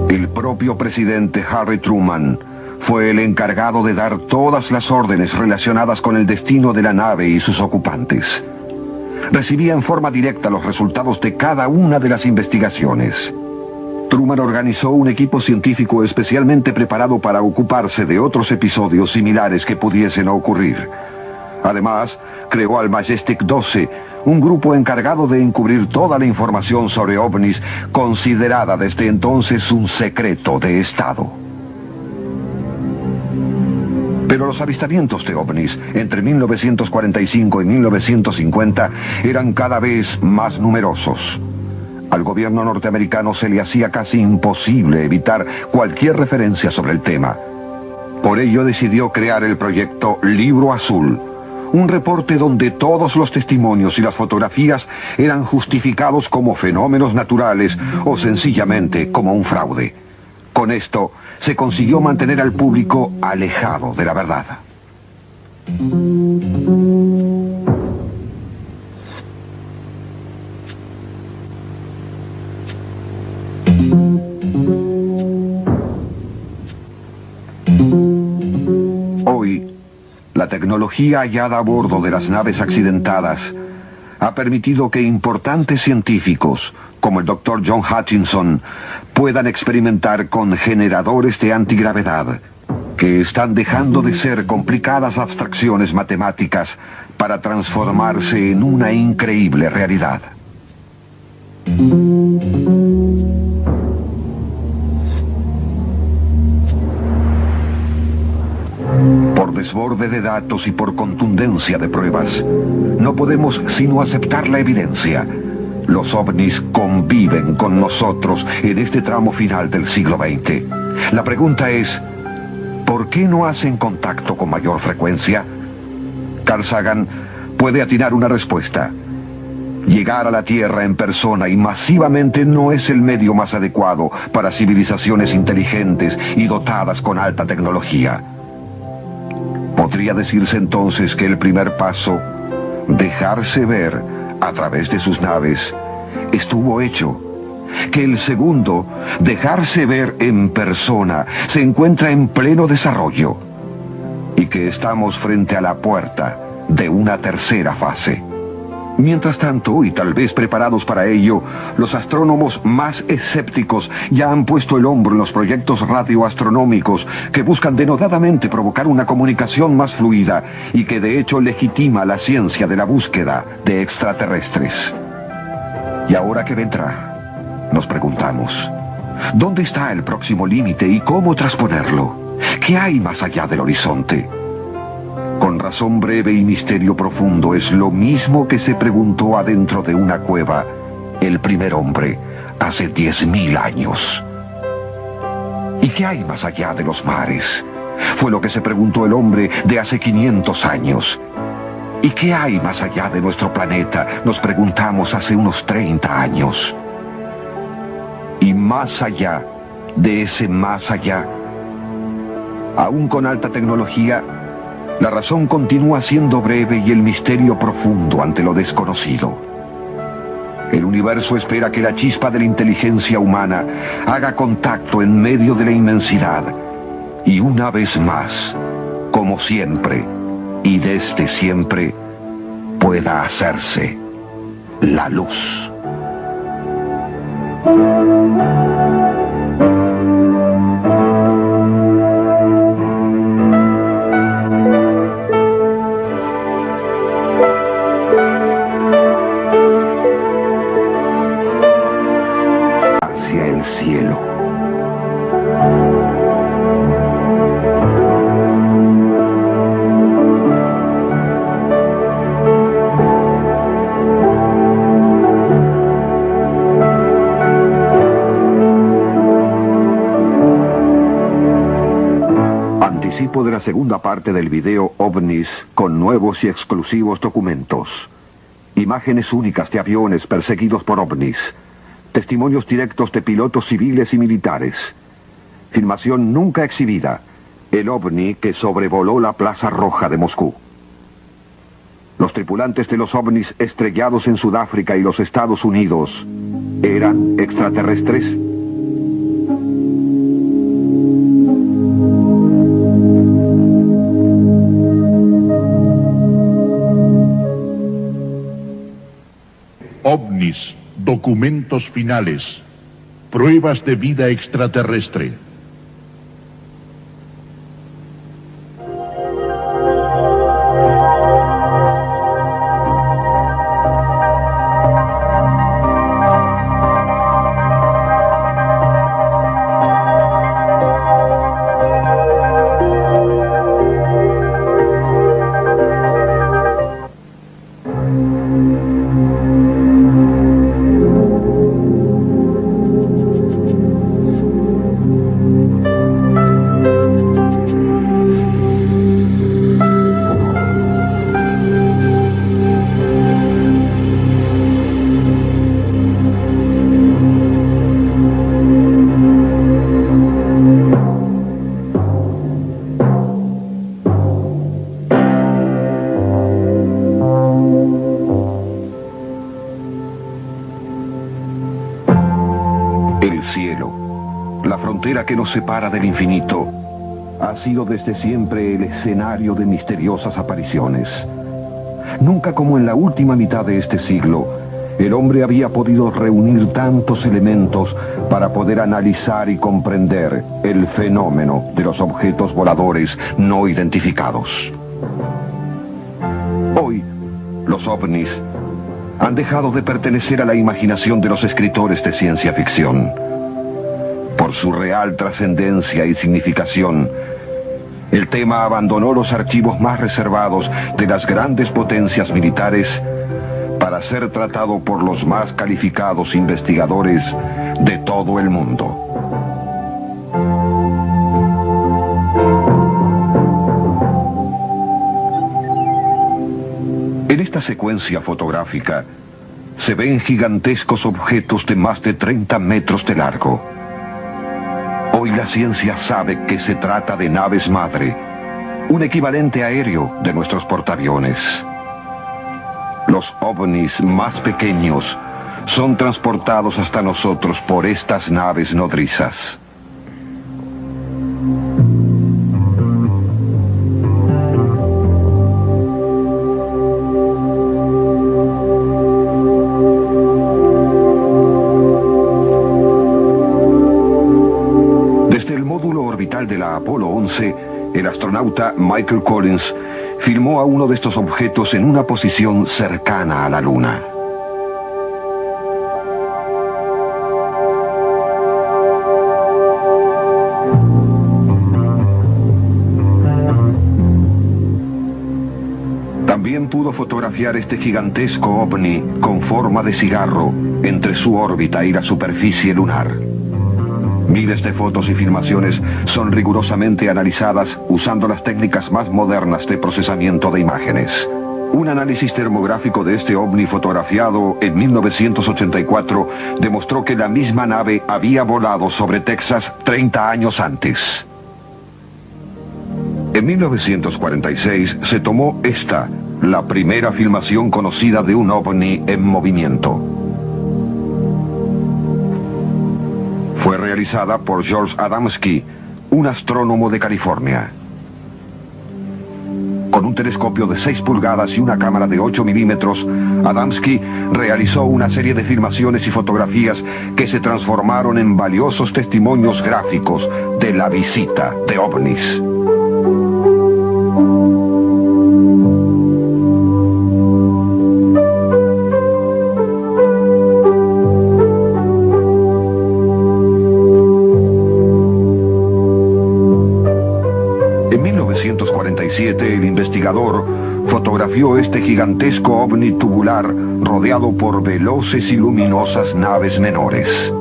El propio presidente Harry Truman fue el encargado de dar todas las órdenes relacionadas con el destino de la nave y sus ocupantes. Recibía en forma directa los resultados de cada una de las investigaciones. Truman organizó un equipo científico especialmente preparado para ocuparse de otros episodios similares que pudiesen ocurrir. Además, creó al Majestic 12, un grupo encargado de encubrir toda la información sobre ovnis, considerada desde entonces un secreto de Estado. Pero los avistamientos de ovnis entre 1945 y 1950 eran cada vez más numerosos. Al gobierno norteamericano se le hacía casi imposible evitar cualquier referencia sobre el tema. Por ello decidió crear el proyecto Libro Azul, un reporte donde todos los testimonios y las fotografías eran justificados como fenómenos naturales o sencillamente como un fraude. Con esto se consiguió mantener al público alejado de la verdad. Hoy, la tecnología hallada a bordo de las naves accidentadas ha permitido que importantes científicos, como el Dr. John Hutchinson, puedan experimentar con generadores de antigravedad, que están dejando de ser complicadas abstracciones matemáticas para transformarse en una increíble realidad. Por desborde de datos y por contundencia de pruebas, no podemos sino aceptar la evidencia. Los ovnis conviven con nosotros en este tramo final del siglo XX. La pregunta es, ¿por qué no hacen contacto con mayor frecuencia? Carl Sagan puede atinar una respuesta. Llegar a la Tierra en persona y masivamente no es el medio más adecuado para civilizaciones inteligentes y dotadas con alta tecnología. Podría decirse entonces que el primer paso, dejarse ver a través de sus naves, estuvo hecho. Que el segundo, dejarse ver en persona, se encuentra en pleno desarrollo. Y que estamos frente a la puerta de una tercera fase. Mientras tanto, y tal vez preparados para ello, los astrónomos más escépticos ya han puesto el hombro en los proyectos radioastronómicos que buscan denodadamente provocar una comunicación más fluida y que de hecho legitima la ciencia de la búsqueda de extraterrestres. ¿Y ahora qué vendrá? Nos preguntamos. ¿Dónde está el próximo límite y cómo trasponerlo? ¿Qué hay más allá del horizonte? Con razón breve y misterio profundo es lo mismo que se preguntó adentro de una cueva el primer hombre hace 10.000 años. ¿Y qué hay más allá de los mares? Fue lo que se preguntó el hombre de hace 500 años. ¿Y qué hay más allá de nuestro planeta? Nos preguntamos hace unos 30 años. Y más allá de ese más allá, aún con alta tecnología, la razón continúa siendo breve y el misterio profundo ante lo desconocido. El universo espera que la chispa de la inteligencia humana haga contacto en medio de la inmensidad y una vez más, como siempre y desde siempre, pueda hacerse la luz. Hacia el cielo. Anticipo de la segunda parte del video OVNIS con nuevos y exclusivos documentos. Imágenes únicas de aviones perseguidos por OVNIS. Testimonios directos de pilotos civiles y militares. Filmación nunca exhibida. El OVNI que sobrevoló la Plaza Roja de Moscú. Los tripulantes de los OVNIs estrellados en Sudáfrica y los Estados Unidos ¿eran extraterrestres? OVNIS, documentos finales, pruebas de vida extraterrestre. El cielo, la frontera que nos separa del infinito, ha sido desde siempre el escenario de misteriosas apariciones. Nunca como en la última mitad de este siglo, el hombre había podido reunir tantos elementos para poder analizar y comprender el fenómeno de los objetos voladores no identificados. Hoy, los ovnis han dejado de pertenecer a la imaginación de los escritores de ciencia ficción. Por su real trascendencia y significación, el tema abandonó los archivos más reservados de las grandes potencias militares para ser tratado por los más calificados investigadores de todo el mundo. En esta secuencia fotográfica se ven gigantescos objetos de más de 30 metros de largo. Hoy la ciencia sabe que se trata de naves madre, un equivalente aéreo de nuestros portaaviones. Los ovnis más pequeños son transportados hasta nosotros por estas naves nodrizas. Desde el módulo orbital de la Apolo 11, el astronauta Michael Collins filmó a uno de estos objetos en una posición cercana a la Luna. También pudo fotografiar este gigantesco ovni con forma de cigarro entre su órbita y la superficie lunar. Miles de fotos y filmaciones son rigurosamente analizadas usando las técnicas más modernas de procesamiento de imágenes. Un análisis termográfico de este ovni fotografiado en 1984 demostró que la misma nave había volado sobre Texas 30 años antes. En 1946 se tomó esta, la primera filmación conocida de un ovni en movimiento. Fue realizada por George Adamski, un astrónomo de California. Con un telescopio de 6 pulgadas y una cámara de 8 milímetros, Adamski realizó una serie de filmaciones y fotografías que se transformaron en valiosos testimonios gráficos de la visita de ovnis. En 1947, el investigador fotografió este gigantesco ovni tubular rodeado por veloces y luminosas naves menores.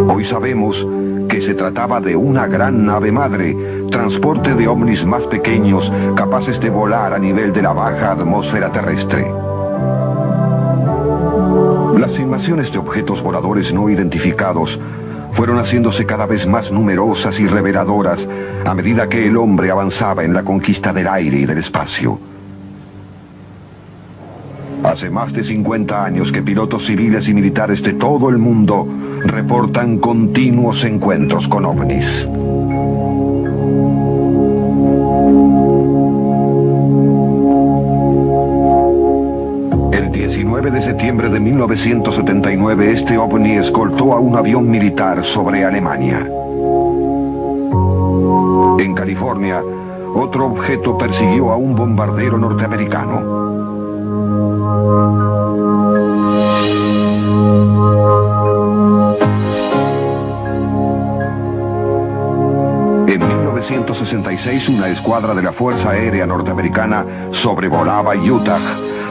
Hoy sabemos que se trataba de una gran nave madre, transporte de ovnis más pequeños capaces de volar a nivel de la baja atmósfera terrestre. Las filmaciones de objetos voladores no identificados fueron haciéndose cada vez más numerosas y reveladoras a medida que el hombre avanzaba en la conquista del aire y del espacio. Hace más de 50 años que pilotos civiles y militares de todo el mundo reportan continuos encuentros con ovnis. El 19 de septiembre de 1979, este ovni escoltó a un avión militar sobre Alemania. En California, otro objeto persiguió a un bombardero norteamericano. En 1966, una escuadra de la Fuerza Aérea Norteamericana sobrevolaba Utah.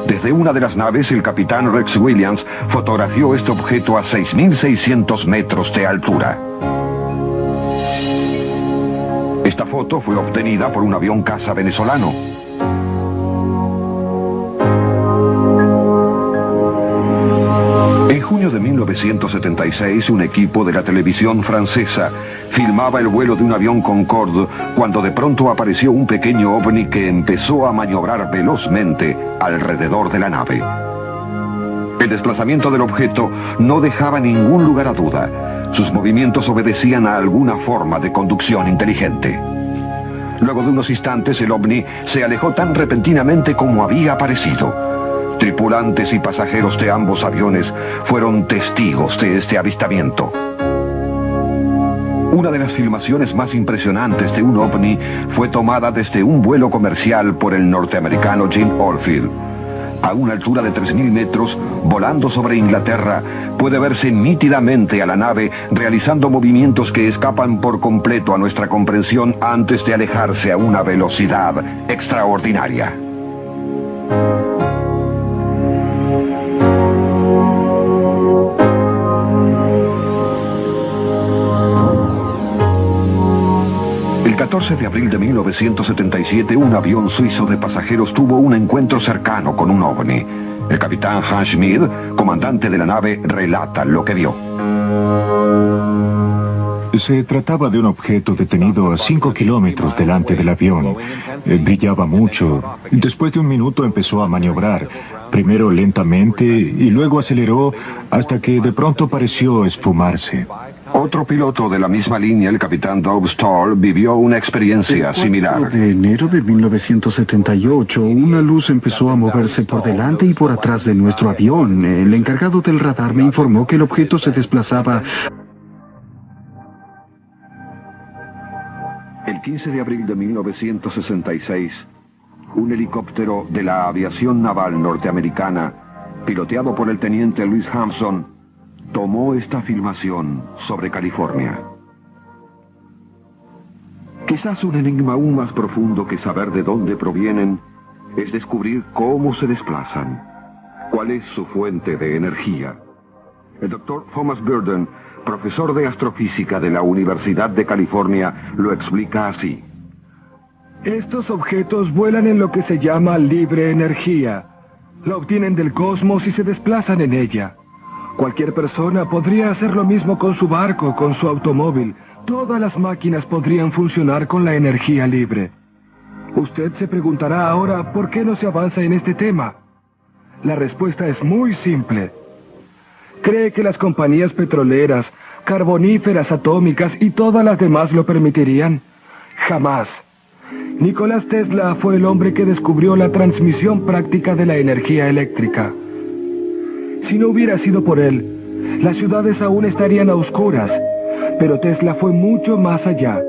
Desde una de las naves, el capitán Rex Williams fotografió este objeto a 6.600 metros de altura. Esta foto fue obtenida por un avión caza venezolano. En junio de 1976, un equipo de la televisión francesa filmaba el vuelo de un avión Concorde cuando de pronto apareció un pequeño ovni que empezó a maniobrar velozmente alrededor de la nave. El desplazamiento del objeto no dejaba ningún lugar a duda. Sus movimientos obedecían a alguna forma de conducción inteligente. Luego de unos instantes, el ovni se alejó tan repentinamente como había aparecido. Tripulantes y pasajeros de ambos aviones fueron testigos de este avistamiento. Una de las filmaciones más impresionantes de un ovni fue tomada desde un vuelo comercial por el norteamericano Jim Oldfield. A una altura de 3.000 metros, volando sobre Inglaterra, puede verse nítidamente a la nave realizando movimientos que escapan por completo a nuestra comprensión antes de alejarse a una velocidad extraordinaria. El 14 de abril de 1977, un avión suizo de pasajeros tuvo un encuentro cercano con un ovni. El capitán Hans Schmid, comandante de la nave, relata lo que vio. Se trataba de un objeto detenido a 5 kilómetros delante del avión. Brillaba mucho. Después de un minuto empezó a maniobrar. Primero lentamente y luego aceleró hasta que de pronto pareció esfumarse. Otro piloto de la misma línea, el capitán Doug Stoll, vivió una experiencia similar. El 4 de enero de 1978, una luz empezó a moverse por delante y por atrás de nuestro avión. El encargado del radar me informó que el objeto se desplazaba. El 15 de abril de 1966, un helicóptero de la aviación naval norteamericana, piloteado por el teniente Louis Hampson, tomó esta filmación sobre California. Quizás un enigma aún más profundo que saber de dónde provienen es descubrir cómo se desplazan, cuál es su fuente de energía. El doctor Thomas Burden, profesor de astrofísica de la Universidad de California, lo explica así. Estos objetos vuelan en lo que se llama libre energía. La obtienen del cosmos y se desplazan en ella. Cualquier persona podría hacer lo mismo con su barco, con su automóvil. Todas las máquinas podrían funcionar con la energía libre. Usted se preguntará ahora por qué no se avanza en este tema. La respuesta es muy simple. ¿Cree que las compañías petroleras, carboníferas, atómicas y todas las demás lo permitirían? Jamás. Nicolás Tesla fue el hombre que descubrió la transmisión práctica de la energía eléctrica. Si no hubiera sido por él, las ciudades aún estarían a oscuras, pero Tesla fue mucho más allá.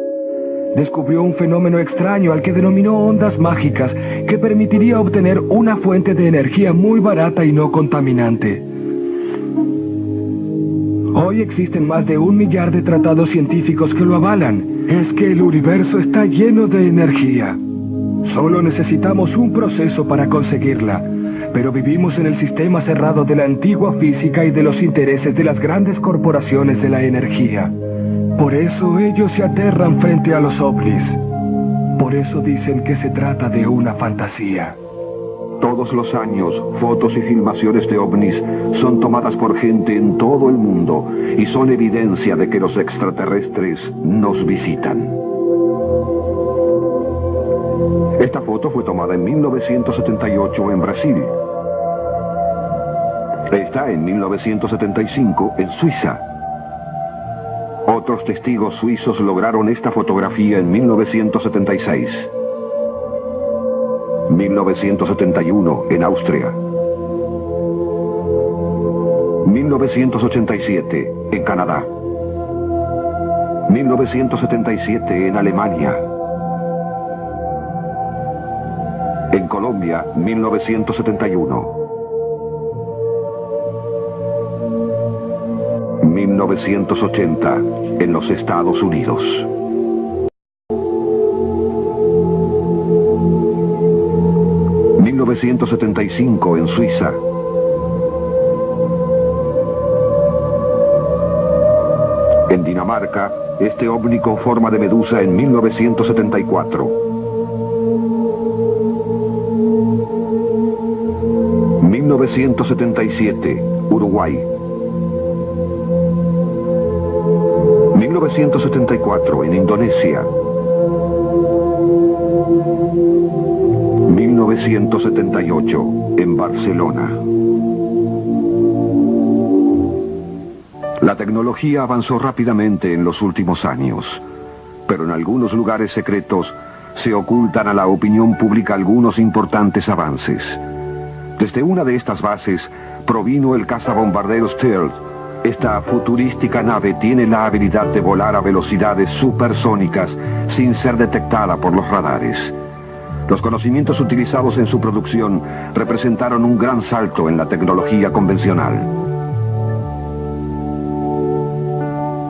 Descubrió un fenómeno extraño al que denominó ondas mágicas que permitiría obtener una fuente de energía muy barata y no contaminante. Hoy existen más de 1 millar de tratados científicos que lo avalan. Es que el universo está lleno de energía. Solo necesitamos un proceso para conseguirla. Pero vivimos en el sistema cerrado de la antigua física y de los intereses de las grandes corporaciones de la energía. Por eso ellos se aterran frente a los ovnis. Por eso dicen que se trata de una fantasía. Todos los años, fotos y filmaciones de ovnis son tomadas por gente en todo el mundo y son evidencia de que los extraterrestres nos visitan. Esta foto fue tomada en 1978 en Brasil. Esta en 1975 en Suiza. Otros testigos suizos lograron esta fotografía en 1976. 1971 en Austria. 1987 en Canadá. 1977 en Alemania. En Colombia, 1971. 1980 en los Estados Unidos. ...1975 en Suiza. En Dinamarca, este ovni con forma de medusa en 1974. 1977, Uruguay. 1974 en Indonesia. 1978 en Barcelona. La tecnología avanzó rápidamente en los últimos años, pero en algunos lugares secretos se ocultan a la opinión pública algunos importantes avances. Desde una de estas bases provino el cazabombarderos Stealth. Esta futurística nave tiene la habilidad de volar a velocidades supersónicas sin ser detectada por los radares. Los conocimientos utilizados en su producción representaron un gran salto en la tecnología convencional.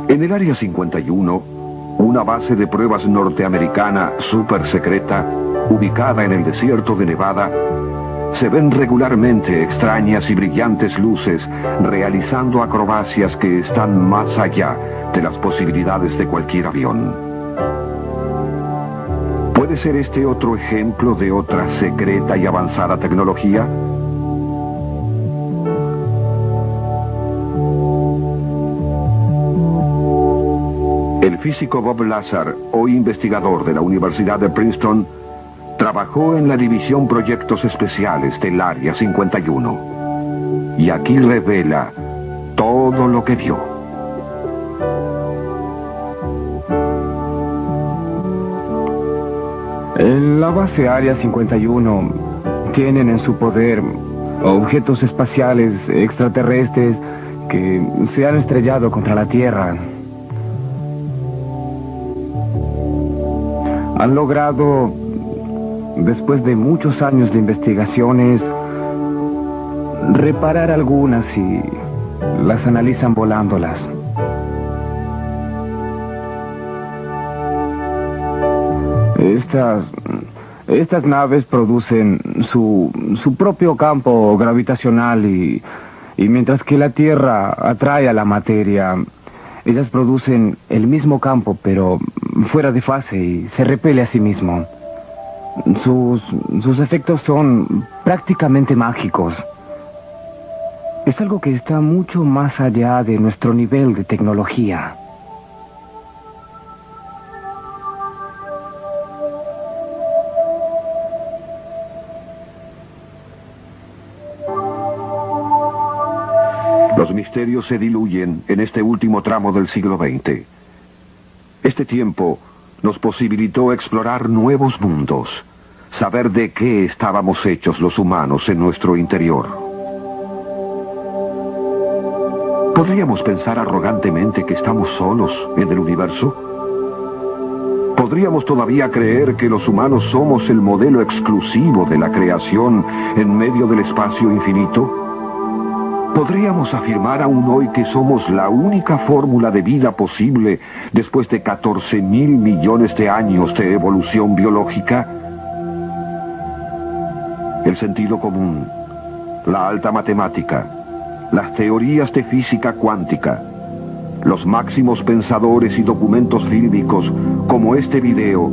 En el Área 51, una base de pruebas norteamericana super secreta, ubicada en el desierto de Nevada, se ven regularmente extrañas y brillantes luces realizando acrobacias que están más allá de las posibilidades de cualquier avión. ¿Puede ser este otro ejemplo de otra secreta y avanzada tecnología? El físico Bob Lazar, hoy investigador de la Universidad de Princeton, trabajó en la División Proyectos Especiales del Área 51. Y aquí revela todo lo que vio. En la base Área 51 tienen en su poder objetos espaciales extraterrestres que se han estrellado contra la Tierra. Han logrado, después de muchos años de investigaciones, reparar algunas y las analizan volándolas. Estas naves producen su propio campo gravitacional y mientras que la Tierra atrae a la materia, ellas producen el mismo campo pero fuera de fase y se repele a sí mismo. Sus efectos son prácticamente mágicos. Es algo que está mucho más allá de nuestro nivel de tecnología. Los misterios se diluyen en este último tramo del siglo XX. Este tiempo nos posibilitó explorar nuevos mundos, saber de qué estábamos hechos los humanos en nuestro interior. ¿Podríamos pensar arrogantemente que estamos solos en el universo? ¿Podríamos todavía creer que los humanos somos el modelo exclusivo de la creación en medio del espacio infinito? ¿Podríamos afirmar aún hoy que somos la única fórmula de vida posible después de 14.000 millones de años de evolución biológica? El sentido común, la alta matemática, las teorías de física cuántica, los máximos pensadores y documentos fílmicos como este video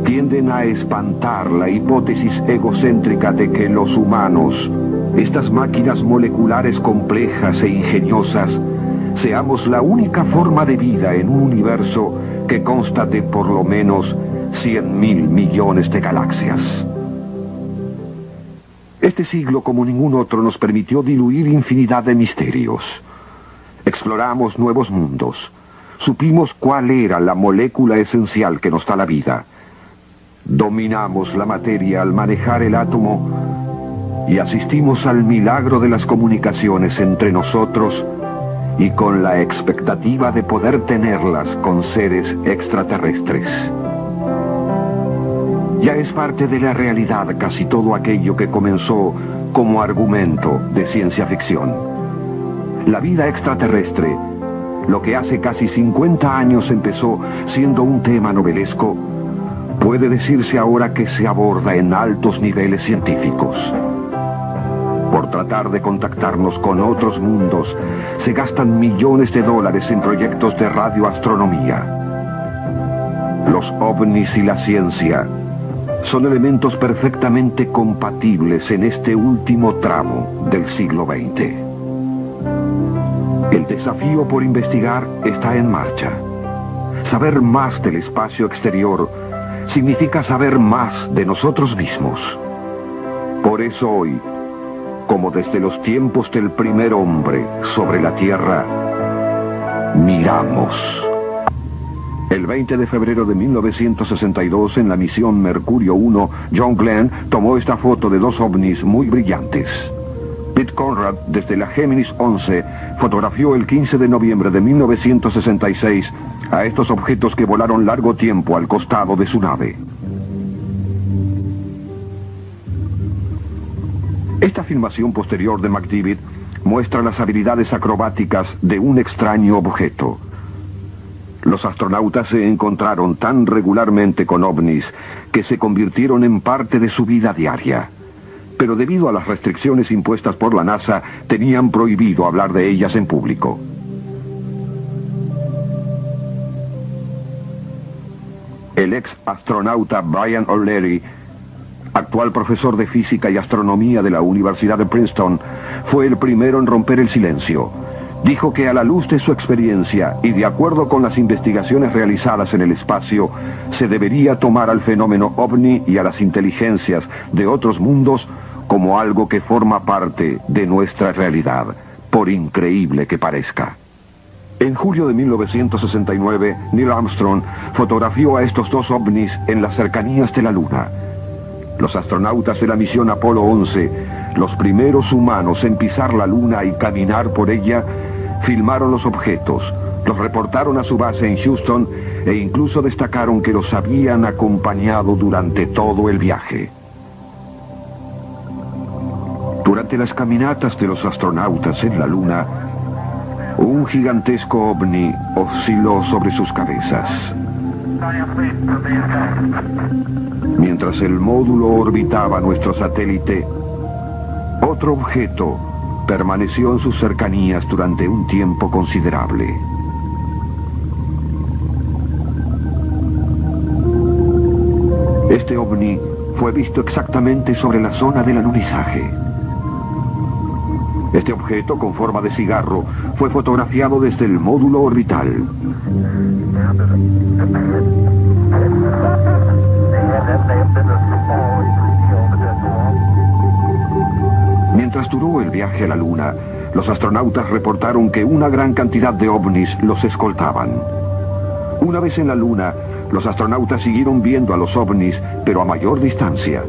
tienden a espantar la hipótesis egocéntrica de que los humanos, estas máquinas moleculares complejas e ingeniosas, seamos la única forma de vida en un universo que consta de por lo menos 100.000 millones de galaxias. Este siglo, como ningún otro, nos permitió diluir infinidad de misterios. Exploramos nuevos mundos. Supimos cuál era la molécula esencial que nos da la vida. Dominamos la materia al manejar el átomo y asistimos al milagro de las comunicaciones entre nosotros y con la expectativa de poder tenerlas con seres extraterrestres. Ya es parte de la realidad casi todo aquello que comenzó como argumento de ciencia ficción. La vida extraterrestre, lo que hace casi 50 años empezó siendo un tema novelesco, puede decirse ahora que se aborda en altos niveles científicos. Por tratar de contactarnos con otros mundos, se gastan millones de dólares en proyectos de radioastronomía. Los ovnis y la ciencia son elementos perfectamente compatibles en este último tramo del siglo XX. El desafío por investigar está en marcha. Saber más del espacio exterior significa saber más de nosotros mismos. Por eso hoy, como desde los tiempos del primer hombre sobre la Tierra, miramos. El 20 de febrero de 1962, en la misión Mercurio 1, John Glenn tomó esta foto de dos ovnis muy brillantes. Pete Conrad, desde la Géminis 11, fotografió el 15 de noviembre de 1966 a estos objetos que volaron largo tiempo al costado de su nave. Esta filmación posterior de McDivitt muestra las habilidades acrobáticas de un extraño objeto. Los astronautas se encontraron tan regularmente con ovnis que se convirtieron en parte de su vida diaria. Pero debido a las restricciones impuestas por la NASA, tenían prohibido hablar de ellas en público. El ex astronauta Brian O'Leary, actual profesor de física y astronomía de la Universidad de Princeton, fue el primero en romper el silencio. Dijo que a la luz de su experiencia y de acuerdo con las investigaciones realizadas en el espacio, se debería tomar al fenómeno ovni y a las inteligencias de otros mundos como algo que forma parte de nuestra realidad, por increíble que parezca. En julio de 1969, Neil Armstrong fotografió a estos dos ovnis en las cercanías de la Luna. Los astronautas de la misión Apolo 11, los primeros humanos en pisar la Luna y caminar por ella, filmaron los objetos, los reportaron a su base en Houston e incluso destacaron que los habían acompañado durante todo el viaje. Durante las caminatas de los astronautas en la Luna, un gigantesco ovni osciló sobre sus cabezas. Mientras el módulo orbitaba nuestro satélite, otro objeto permaneció en sus cercanías durante un tiempo considerable. Este ovni fue visto exactamente sobre la zona del alunizaje. Este objeto, con forma de cigarro, fue fotografiado desde el módulo orbital. Mientras duró el viaje a la Luna, los astronautas reportaron que una gran cantidad de ovnis los escoltaban. Una vez en la Luna, los astronautas siguieron viendo a los ovnis, pero a mayor distancia.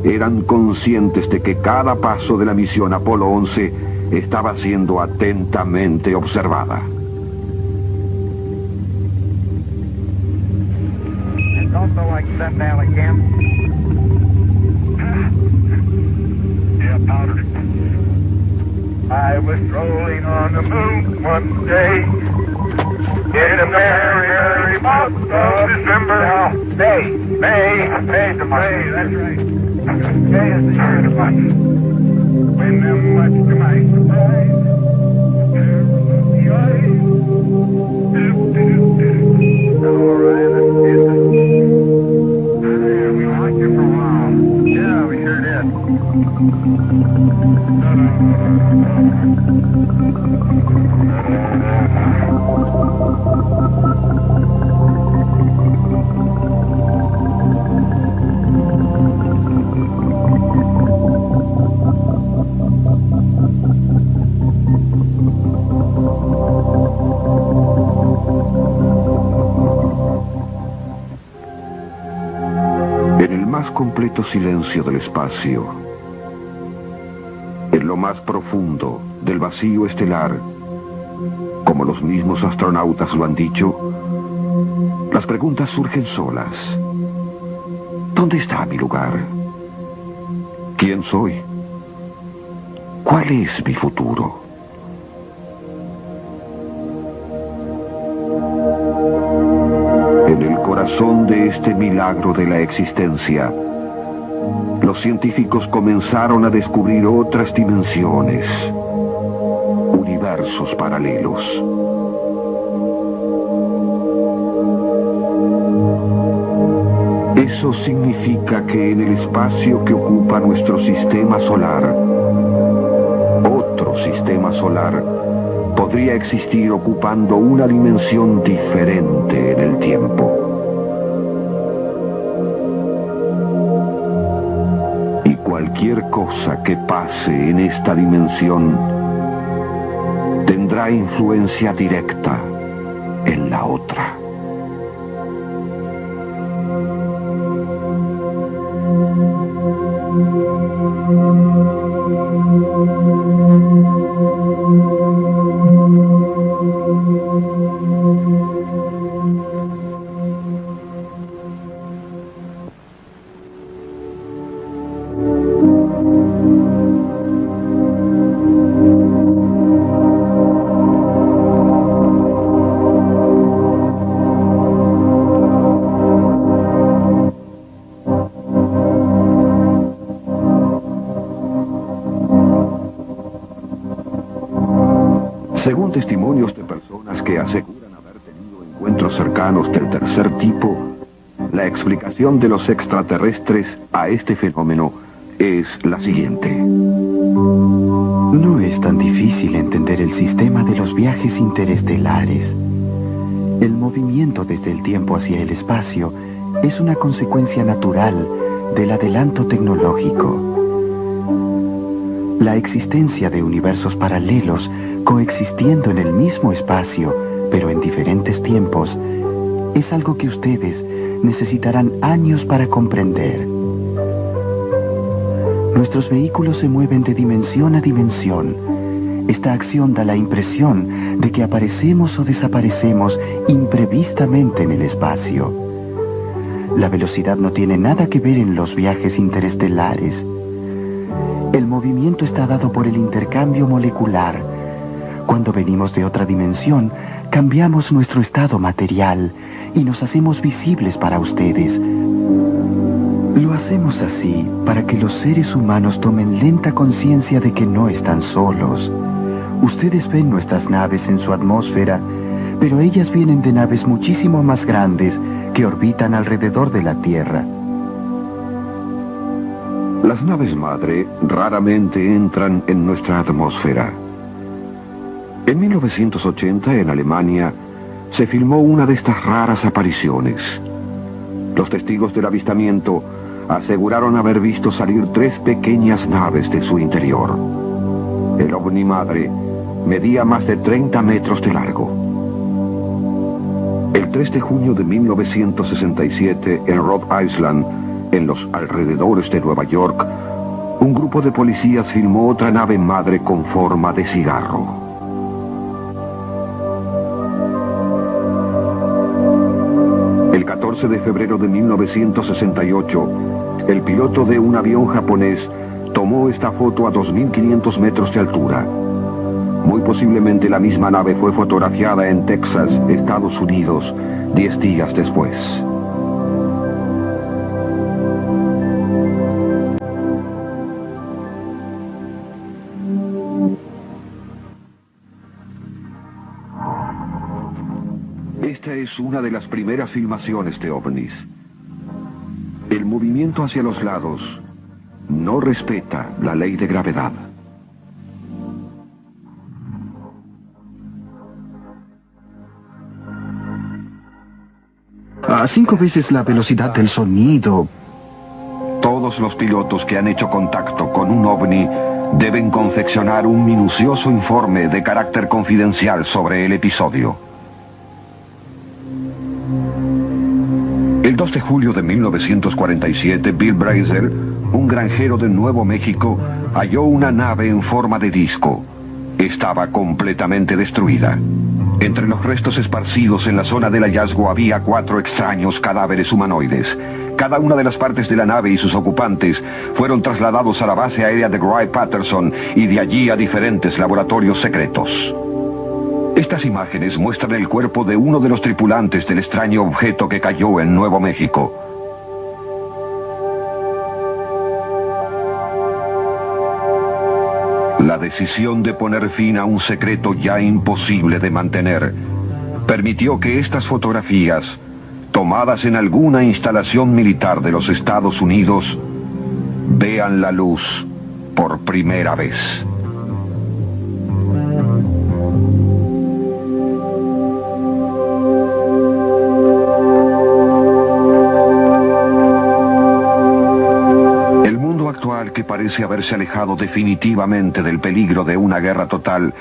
Eran conscientes de que cada paso de la misión Apolo 11 estaba siendo atentamente observada. I was strolling on the moon one day in a very, very month of December. May, that's right. May is the year of the month. When them much to my surprise, there was the ice. All right, let's get this. We liked it for a while. Yeah, we sure did. En el más completo silencio del espacio, en lo más profundo del vacío estelar, como los mismos astronautas lo han dicho, las preguntas surgen solas. ¿Dónde está mi lugar? ¿Quién soy? ¿Cuál es mi futuro? En el corazón de este milagro de la existencia, los científicos comenzaron a descubrir otras dimensiones, universos paralelos. Eso significa que en el espacio que ocupa nuestro sistema solar, otro sistema solar podría existir ocupando una dimensión diferente en el tiempo. Y cualquier cosa que pase en esta dimensión tendrá influencia directa la otra. Según testimonios de personas que aseguran haber tenido encuentros cercanos del tercer tipo, la explicación de los extraterrestres a este fenómeno es la siguiente. No es tan difícil entender el sistema de los viajes interestelares. El movimiento desde el tiempo hacia el espacio es una consecuencia natural del adelanto tecnológico. La existencia de universos paralelos coexistiendo en el mismo espacio, pero en diferentes tiempos, es algo que ustedes necesitarán años para comprender. Nuestros vehículos se mueven de dimensión a dimensión. Esta acción da la impresión de que aparecemos o desaparecemos imprevistamente en el espacio. La velocidad no tiene nada que ver en los viajes interestelares. El movimiento está dado por el intercambio molecular. Cuando venimos de otra dimensión, cambiamos nuestro estado material y nos hacemos visibles para ustedes. Lo hacemos así para que los seres humanos tomen lenta conciencia de que no están solos. Ustedes ven nuestras naves en su atmósfera, pero ellas vienen de naves muchísimo más grandes que orbitan alrededor de la Tierra. Las naves madre raramente entran en nuestra atmósfera. En 1980, en Alemania, se filmó una de estas raras apariciones. Los testigos del avistamiento aseguraron haber visto salir 3 pequeñas naves de su interior. El ovni madre medía más de 30 metros de largo. El 3 de junio de 1967, en Rhode Island, en los alrededores de Nueva York, un grupo de policías filmó otra nave madre con forma de cigarro. El 14 de febrero de 1968, el piloto de un avión japonés tomó esta foto a 2.500 metros de altura. Muy posiblemente la misma nave fue fotografiada en Texas, Estados Unidos, 10 días después. Esta es una de las primeras filmaciones de ovnis. El movimiento hacia los lados no respeta la ley de gravedad. A 5 veces la velocidad del sonido. Todos los pilotos que han hecho contacto con un ovni deben confeccionar un minucioso informe de carácter confidencial sobre el episodio. El 2 de julio de 1947, Bill Brazier, un granjero de Nuevo México, halló una nave en forma de disco. Estaba completamente destruida. Entre los restos esparcidos en la zona del hallazgo había 4 extraños cadáveres humanoides. Cada una de las partes de la nave y sus ocupantes fueron trasladados a la base aérea de Wright-Patterson y de allí a diferentes laboratorios secretos. Estas imágenes muestran el cuerpo de uno de los tripulantes del extraño objeto que cayó en Nuevo México. La decisión de poner fin a un secreto ya imposible de mantener permitió que estas fotografías, tomadas en alguna instalación militar de los Estados Unidos, vean la luz por primera vez. Que parece haberse alejado definitivamente del peligro de una guerra total,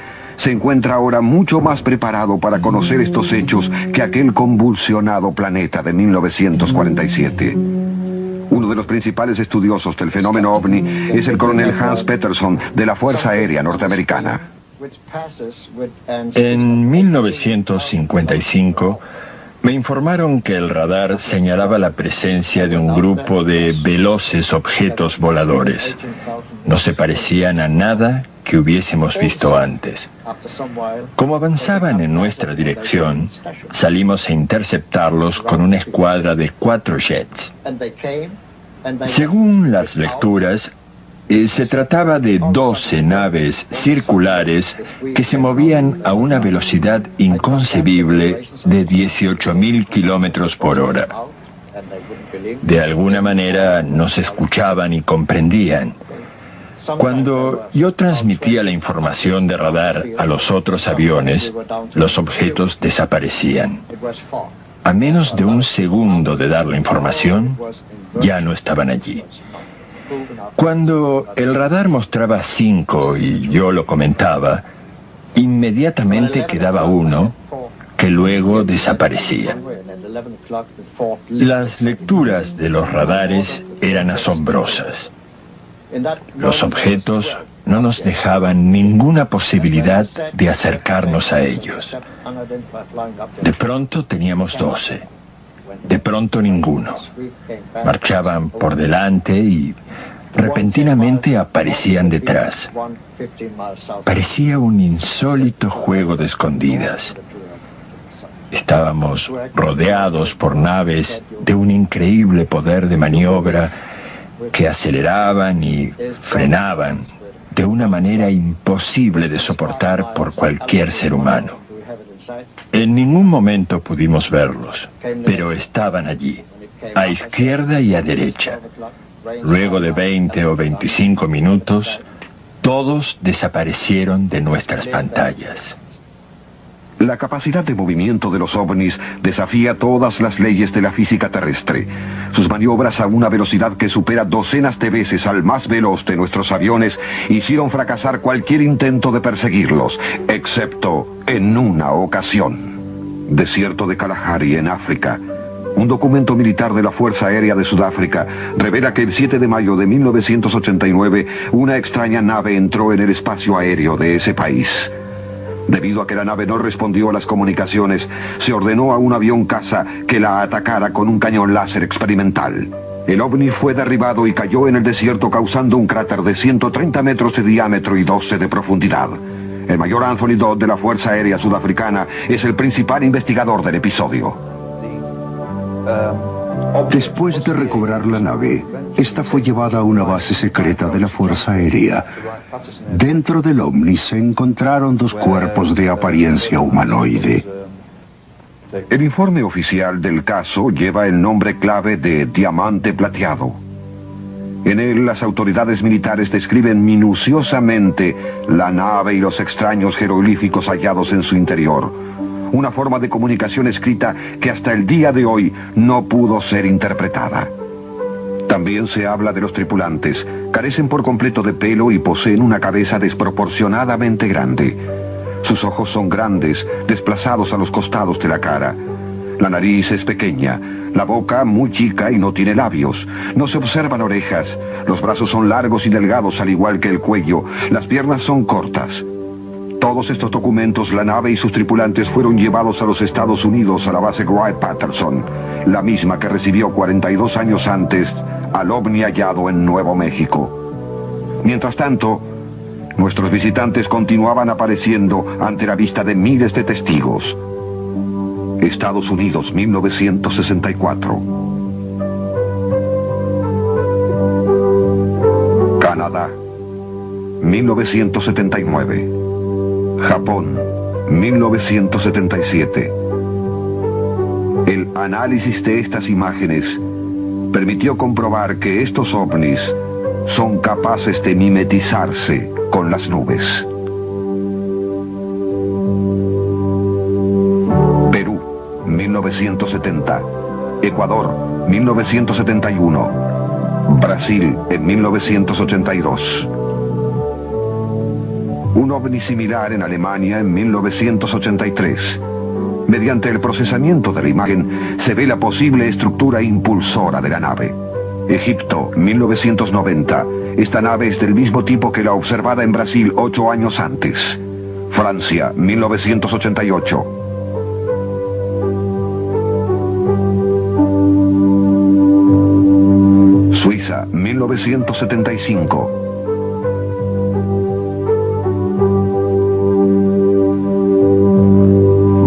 se encuentra ahora mucho más preparado para conocer estos hechos que aquel convulsionado planeta de 1947. Uno de los principales estudiosos del fenómeno ovni es el coronel Hans Peterson de la Fuerza Aérea Norteamericana. En 1955 me informaron que el radar señalaba la presencia de un grupo de veloces objetos voladores. No se parecían a nada que hubiésemos visto antes. Como avanzaban en nuestra dirección, salimos a interceptarlos con una escuadra de 4 jets. Según las lecturas, se trataba de 12 naves circulares que se movían a una velocidad inconcebible de 18.000 kilómetros por hora. De alguna manera nos escuchaban y comprendían. Cuando yo transmitía la información de radar a los otros aviones, los objetos desaparecían. A menos de un segundo de dar la información, ya no estaban allí. Cuando el radar mostraba 5 y yo lo comentaba, inmediatamente quedaba uno que luego desaparecía. Las lecturas de los radares eran asombrosas. Los objetos no nos dejaban ninguna posibilidad de acercarnos a ellos. De pronto teníamos 12. De pronto ninguno. Marchaban por delante y repentinamente aparecían detrás. Parecía un insólito juego de escondidas. Estábamos rodeados por naves de un increíble poder de maniobra que aceleraban y frenaban de una manera imposible de soportar por cualquier ser humano. En ningún momento pudimos verlos, pero estaban allí, a izquierda y a derecha. Luego de 20 o 25 minutos, todos desaparecieron de nuestras pantallas. La capacidad de movimiento de los ovnis desafía todas las leyes de la física terrestre. Sus maniobras a una velocidad que supera docenas de veces al más veloz de nuestros aviones hicieron fracasar cualquier intento de perseguirlos, excepto en una ocasión. Desierto de Kalahari, en África. Un documento militar de la Fuerza Aérea de Sudáfrica revela que el 7 de mayo de 1989 una extraña nave entró en el espacio aéreo de ese país. Debido a que la nave no respondió a las comunicaciones, se ordenó a un avión caza que la atacara con un cañón láser experimental. El ovni fue derribado y cayó en el desierto causando un cráter de 130 metros de diámetro y 12 de profundidad. El mayor Anthony Dodd de la Fuerza Aérea Sudafricana es el principal investigador del episodio. Después de recobrar la nave, esta fue llevada a una base secreta de la Fuerza Aérea. Dentro del ovni se encontraron 2 cuerpos de apariencia humanoide. El informe oficial del caso lleva el nombre clave de Diamante Plateado. En él, las autoridades militares describen minuciosamente la nave y los extraños jeroglíficos hallados en su interior. Una forma de comunicación escrita que hasta el día de hoy no pudo ser interpretada. También se habla de los tripulantes. Carecen por completo de pelo y poseen una cabeza desproporcionadamente grande. Sus ojos son grandes, desplazados a los costados de la cara. La nariz es pequeña, la boca muy chica y no tiene labios. No se observan orejas. Los brazos son largos y delgados al igual que el cuello. Las piernas son cortas. Todos estos documentos, la nave y sus tripulantes fueron llevados a los Estados Unidos a la base Wright-Patterson, la misma que recibió 42 años antes al ovni hallado en Nuevo México. Mientras tanto, nuestros visitantes continuaban apareciendo ante la vista de miles de testigos. Estados Unidos, 1964. Canadá, 1979. Japón, 1977. El análisis de estas imágenes permitió comprobar que estos ovnis son capaces de mimetizarse con las nubes. Perú, 1970. Ecuador, 1971. Brasil, en 1982. un ovni similar en Alemania en 1983. Mediante el procesamiento de la imagen se ve la posible estructura impulsora de la nave. Egipto, 1990. Esta nave es del mismo tipo que la observada en Brasil 8 años antes. Francia, 1988. Suiza, 1975.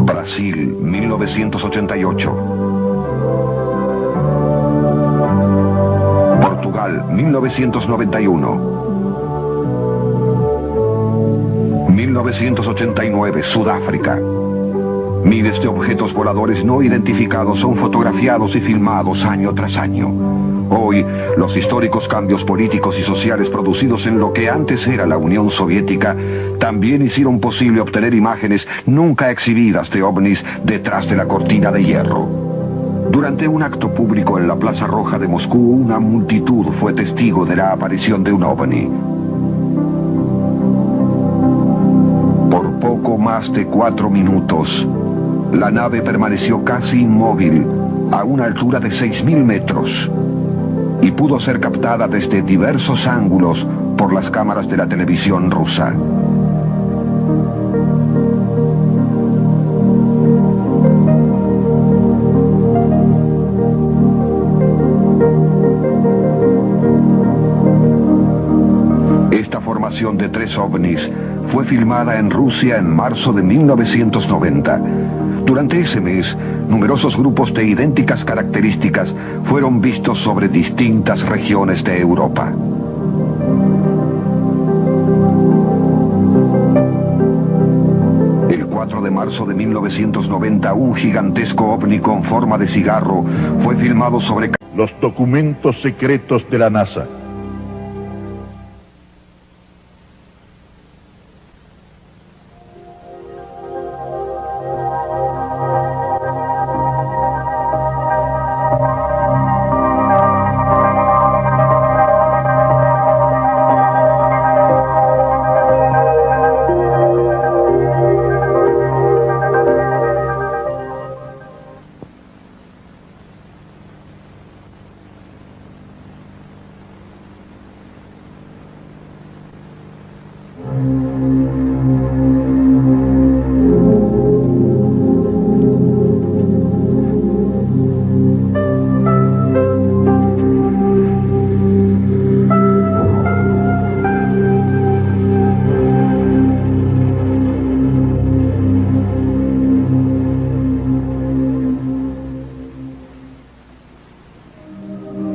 Brasil, 1988. Portugal, 1991. 1989, Sudáfrica. Miles de objetos voladores no identificados son fotografiados y filmados año tras año. Hoy, los históricos cambios políticos y sociales producidos en lo que antes era la Unión Soviética también hicieron posible obtener imágenes nunca exhibidas de ovnis detrás de la cortina de hierro. Durante un acto público en la Plaza Roja de Moscú, una multitud fue testigo de la aparición de un ovni. Por poco más de 4 minutos, la nave permaneció casi inmóvil a una altura de 6.000 metros y pudo ser captada desde diversos ángulos por las cámaras de la televisión rusa. Esta formación de 3 ovnis fue filmada en Rusia en marzo de 1990. Durante ese mes, numerosos grupos de idénticas características fueron vistos sobre distintas regiones de Europa. El 4 de marzo de 1990, un gigantesco ovni con forma de cigarro fue filmado sobre los documentos secretos de la NASA.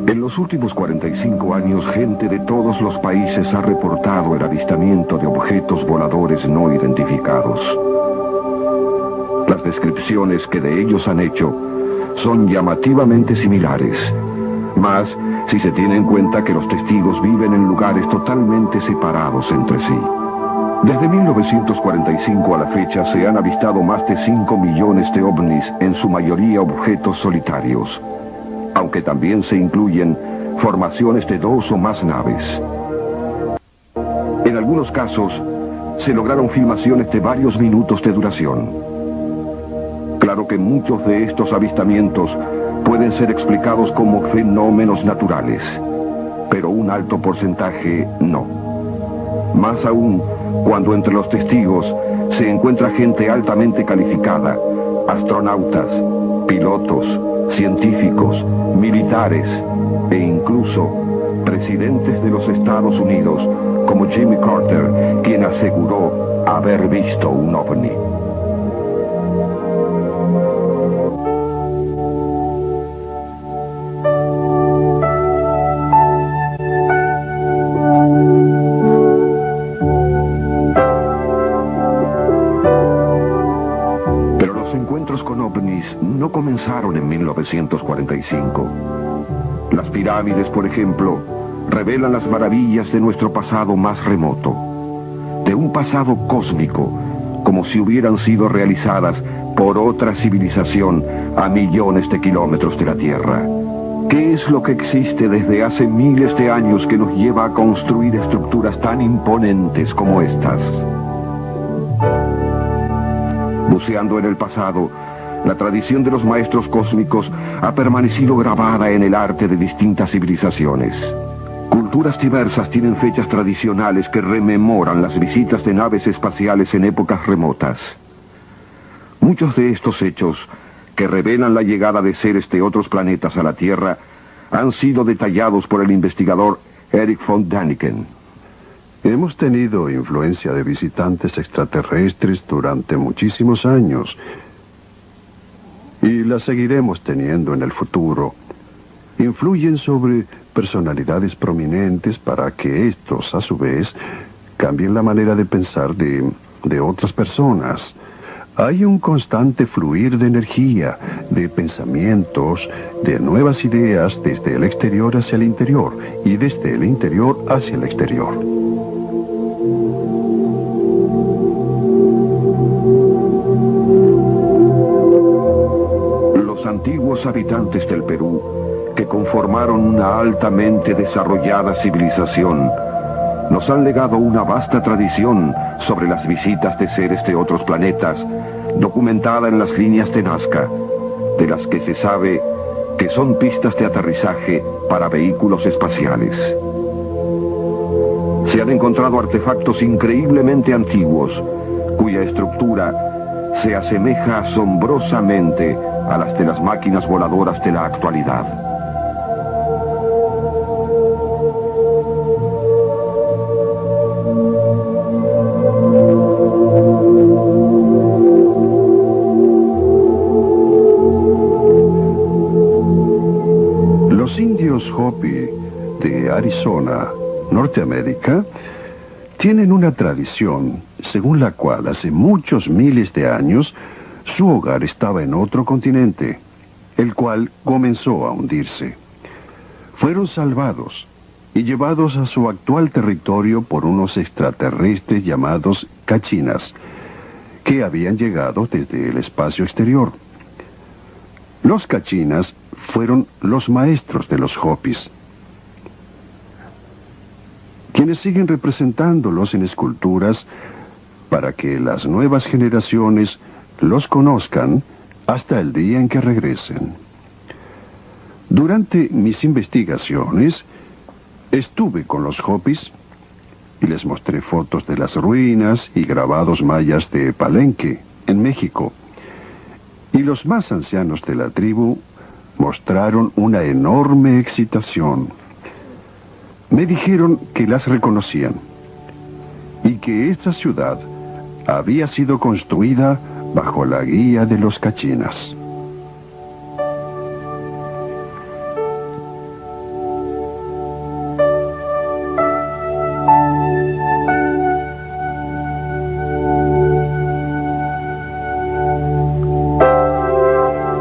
En los últimos 45 años, gente de todos los países ha reportado el avistamiento de objetos voladores no identificados. Las descripciones que de ellos han hecho son llamativamente similares, más si se tiene en cuenta que los testigos viven en lugares totalmente separados entre sí. Desde 1945 a la fecha se han avistado más de 5 millones de ovnis, en su mayoría objetos solitarios, aunque también se incluyen formaciones de 2 o más naves. En algunos casos, se lograron filmaciones de varios minutos de duración. Claro que muchos de estos avistamientos pueden ser explicados como fenómenos naturales, pero un alto porcentaje no. Más aún, cuando entre los testigos se encuentra gente altamente calificada, astronautas, pilotos, científicos, militares e incluso presidentes de los Estados Unidos, como Jimmy Carter, quien aseguró haber visto un ovni. Pero los encuentros con ovnis no comenzaron en 1945. Las pirámides, por ejemplo, revelan las maravillas de nuestro pasado más remoto, de un pasado cósmico, como si hubieran sido realizadas por otra civilización a millones de kilómetros de la Tierra. ¿Qué es lo que existe desde hace miles de años que nos lleva a construir estructuras tan imponentes como estas? Buceando en el pasado, la tradición de los maestros cósmicos ha permanecido grabada en el arte de distintas civilizaciones. Culturas diversas tienen fechas tradicionales que rememoran las visitas de naves espaciales en épocas remotas. Muchos de estos hechos, que revelan la llegada de seres de otros planetas a la Tierra, han sido detallados por el investigador Erich von Däniken. Hemos tenido influencia de visitantes extraterrestres durante muchísimos años y la seguiremos teniendo en el futuro. Influyen sobre personalidades prominentes para que estos, a su vez, cambien la manera de pensar de otras personas. Hay un constante fluir de energía, de pensamientos, de nuevas ideas desde el exterior hacia el interior y desde el interior hacia el exterior. Los antiguos habitantes del Perú, que conformaron una altamente desarrollada civilización, nos han legado una vasta tradición sobre las visitas de seres de otros planetas, documentada en las líneas de Nazca, de las que se sabe que son pistas de aterrizaje para vehículos espaciales. Se han encontrado artefactos increíblemente antiguos, cuya estructura se asemeja asombrosamente a las de las máquinas voladoras de la actualidad. Los indios Hopi de Arizona, Norteamérica, tienen una tradición según la cual hace muchos miles de años su hogar estaba en otro continente, el cual comenzó a hundirse. Fueron salvados y llevados a su actual territorio por unos extraterrestres llamados Cachinas, que habían llegado desde el espacio exterior. Los Cachinas fueron los maestros de los Hopis, quienes siguen representándolos en esculturas para que las nuevas generaciones los conozcan hasta el día en que regresen. Durante mis investigaciones, estuve con los Hopis y les mostré fotos de las ruinas y grabados mayas de Palenque, en México. Y los más ancianos de la tribu mostraron una enorme excitación. Me dijeron que las reconocían y que esta ciudad había sido construida bajo la guía de los Cachinas.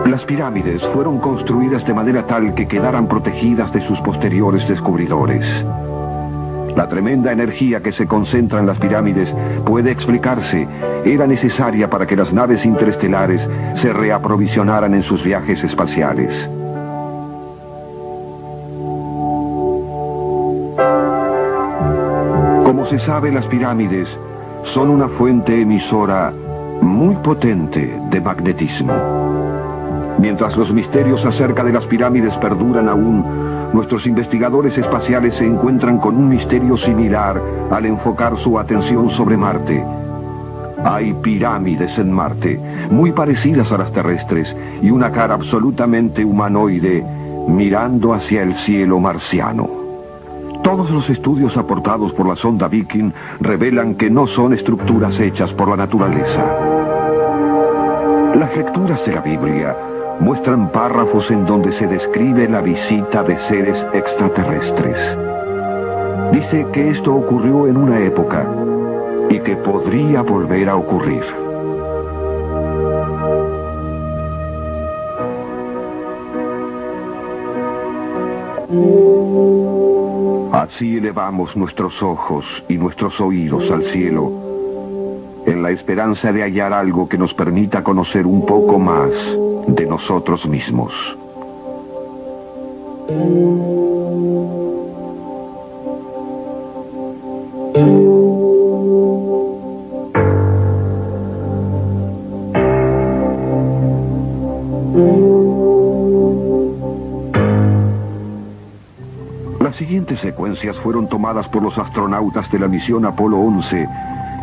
Las pirámides fueron construidas de manera tal que quedaran protegidas de sus posteriores descubridores. La tremenda energía que se concentra en las pirámides puede explicarse, era necesaria para que las naves interestelares se reaprovisionaran en sus viajes espaciales. Como se sabe, las pirámides son una fuente emisora muy potente de magnetismo. Mientras los misterios acerca de las pirámides perduran aún, nuestros investigadores espaciales se encuentran con un misterio similar al enfocar su atención sobre Marte. Hay pirámides en Marte, muy parecidas a las terrestres, y una cara absolutamente humanoide mirando hacia el cielo marciano. Todos los estudios aportados por la sonda Viking revelan que no son estructuras hechas por la naturaleza. Las lecturas de la Biblia muestran párrafos en donde se describe la visita de seres extraterrestres. Dice que esto ocurrió en una época y que podría volver a ocurrir. Así elevamos nuestros ojos y nuestros oídos al cielo, en la esperanza de hallar algo que nos permita conocer un poco más de nosotros mismos. siguientes secuencias fueron tomadas por los astronautas de la misión Apolo 11,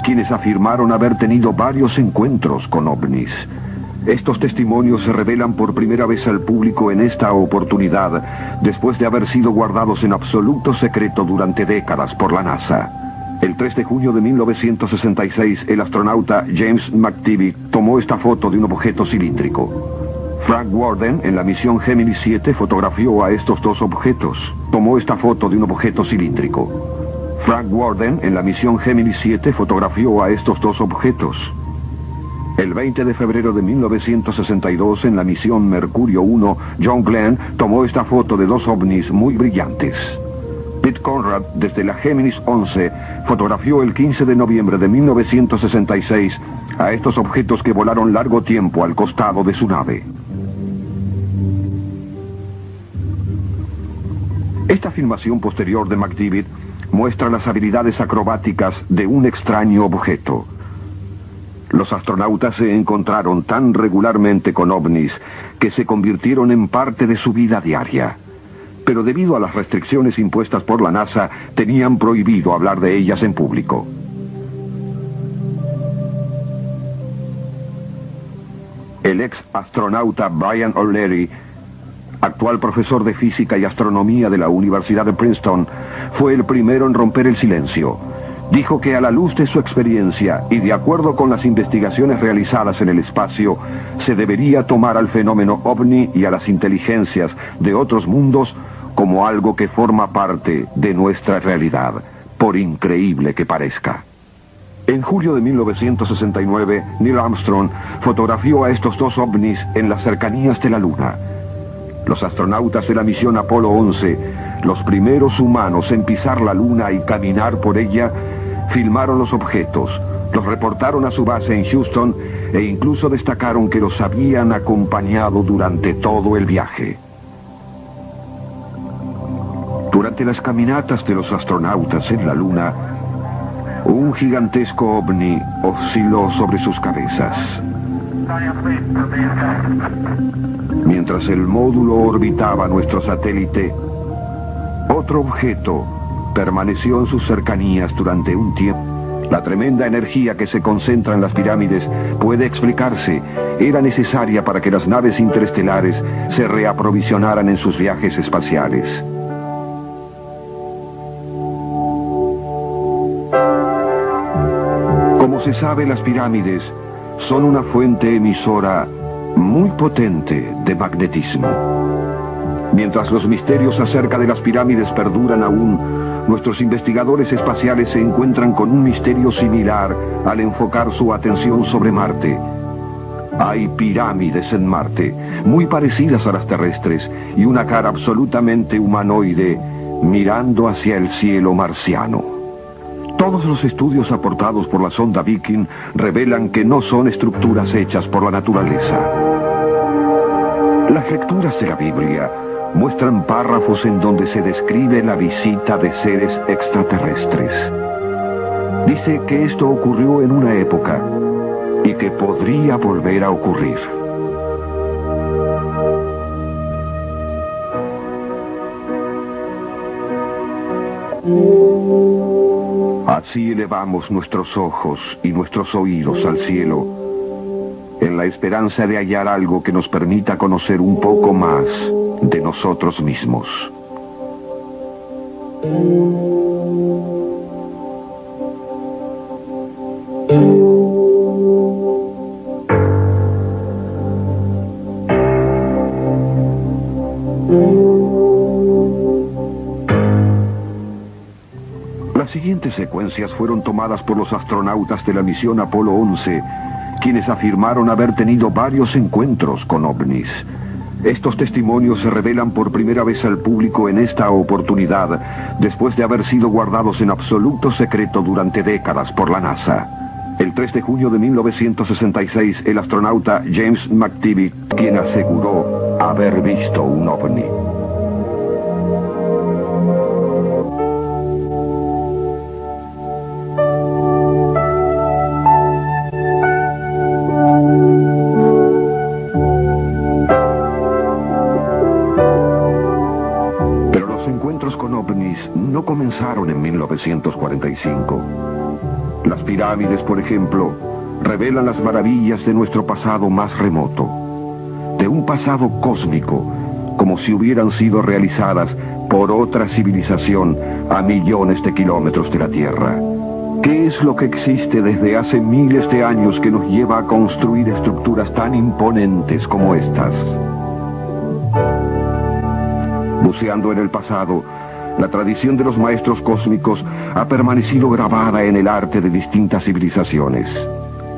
quienes afirmaron haber tenido varios encuentros con ovnis. Estos testimonios se revelan por primera vez al público en esta oportunidad, después de haber sido guardados en absoluto secreto durante décadas por la NASA. El 3 de junio de 1966, el astronauta James McTivitt tomó esta foto de un objeto cilíndrico. Frank Worden, en la misión Gemini 7, fotografió a estos dos objetos. Tomó esta foto de un objeto cilíndrico. Frank Worden, en la misión Gemini 7, fotografió a estos dos objetos. El 20 de febrero de 1962, en la misión Mercurio 1, John Glenn tomó esta foto de dos ovnis muy brillantes. Pete Conrad, desde la Géminis 11, fotografió el 15 de noviembre de 1966 a estos objetos que volaron largo tiempo al costado de su nave. Esta filmación posterior de McTivitt muestra las habilidades acrobáticas de un extraño objeto. Los astronautas se encontraron tan regularmente con ovnis que se convirtieron en parte de su vida diaria. Pero debido a las restricciones impuestas por la NASA, tenían prohibido hablar de ellas en público. El ex astronauta Brian O'Leary, actual profesor de física y astronomía de la Universidad de Princeton, fue el primero en romper el silencio. Dijo que a la luz de su experiencia y de acuerdo con las investigaciones realizadas en el espacio, se debería tomar al fenómeno ovni y a las inteligencias de otros mundos como algo que forma parte de nuestra realidad, por increíble que parezca. En julio de 1969, Neil Armstrong fotografió a estos dos ovnis en las cercanías de la Luna. Los astronautas de la misión Apolo 11, los primeros humanos en pisar la Luna y caminar por ella, filmaron los objetos, los reportaron a su base en Houston e incluso destacaron que los habían acompañado durante todo el viaje. Durante las caminatas de los astronautas en la Luna, un gigantesco ovni osciló sobre sus cabezas. Mientras el módulo orbitaba nuestro satélite, otro objeto permaneció en sus cercanías durante un tiempo. La tremenda energía que se concentra en las pirámides puede explicarse. Era necesaria para que las naves interestelares se reaprovisionaran en sus viajes espaciales. Como se sabe, las pirámides son una fuente emisora muy potente de magnetismo. Mientras los misterios acerca de las pirámides perduran aún, nuestros investigadores espaciales se encuentran con un misterio similar al enfocar su atención sobre Marte. Hay pirámides en Marte, muy parecidas a las terrestres, y una cara absolutamente humanoide mirando hacia el cielo marciano. Todos los estudios aportados por la sonda Viking revelan que no son estructuras hechas por la naturaleza. Las lecturas de la Biblia muestran párrafos en donde se describe la visita de seres extraterrestres. Dice que esto ocurrió en una época y que podría volver a ocurrir. Así elevamos nuestros ojos y nuestros oídos al cielo, en la esperanza de hallar algo que nos permita conocer un poco más de nosotros mismos. Las siguientes secuencias fueron tomadas por los astronautas de la misión Apolo 11, quienes afirmaron haber tenido varios encuentros con ovnis. Estos testimonios se revelan por primera vez al público en esta oportunidad, después de haber sido guardados en absoluto secreto durante décadas por la NASA. El 3 de junio de 1966, el astronauta James McTivitt, quien aseguró haber visto un ovni. 1945. Las pirámides, por ejemplo, revelan las maravillas de nuestro pasado más remoto, de un pasado cósmico, como si hubieran sido realizadas por otra civilización a millones de kilómetros de la Tierra. ¿Qué es lo que existe desde hace miles de años que nos lleva a construir estructuras tan imponentes como estas? Buceando en el pasado, la tradición de los maestros cósmicos ha permanecido grabada en el arte de distintas civilizaciones.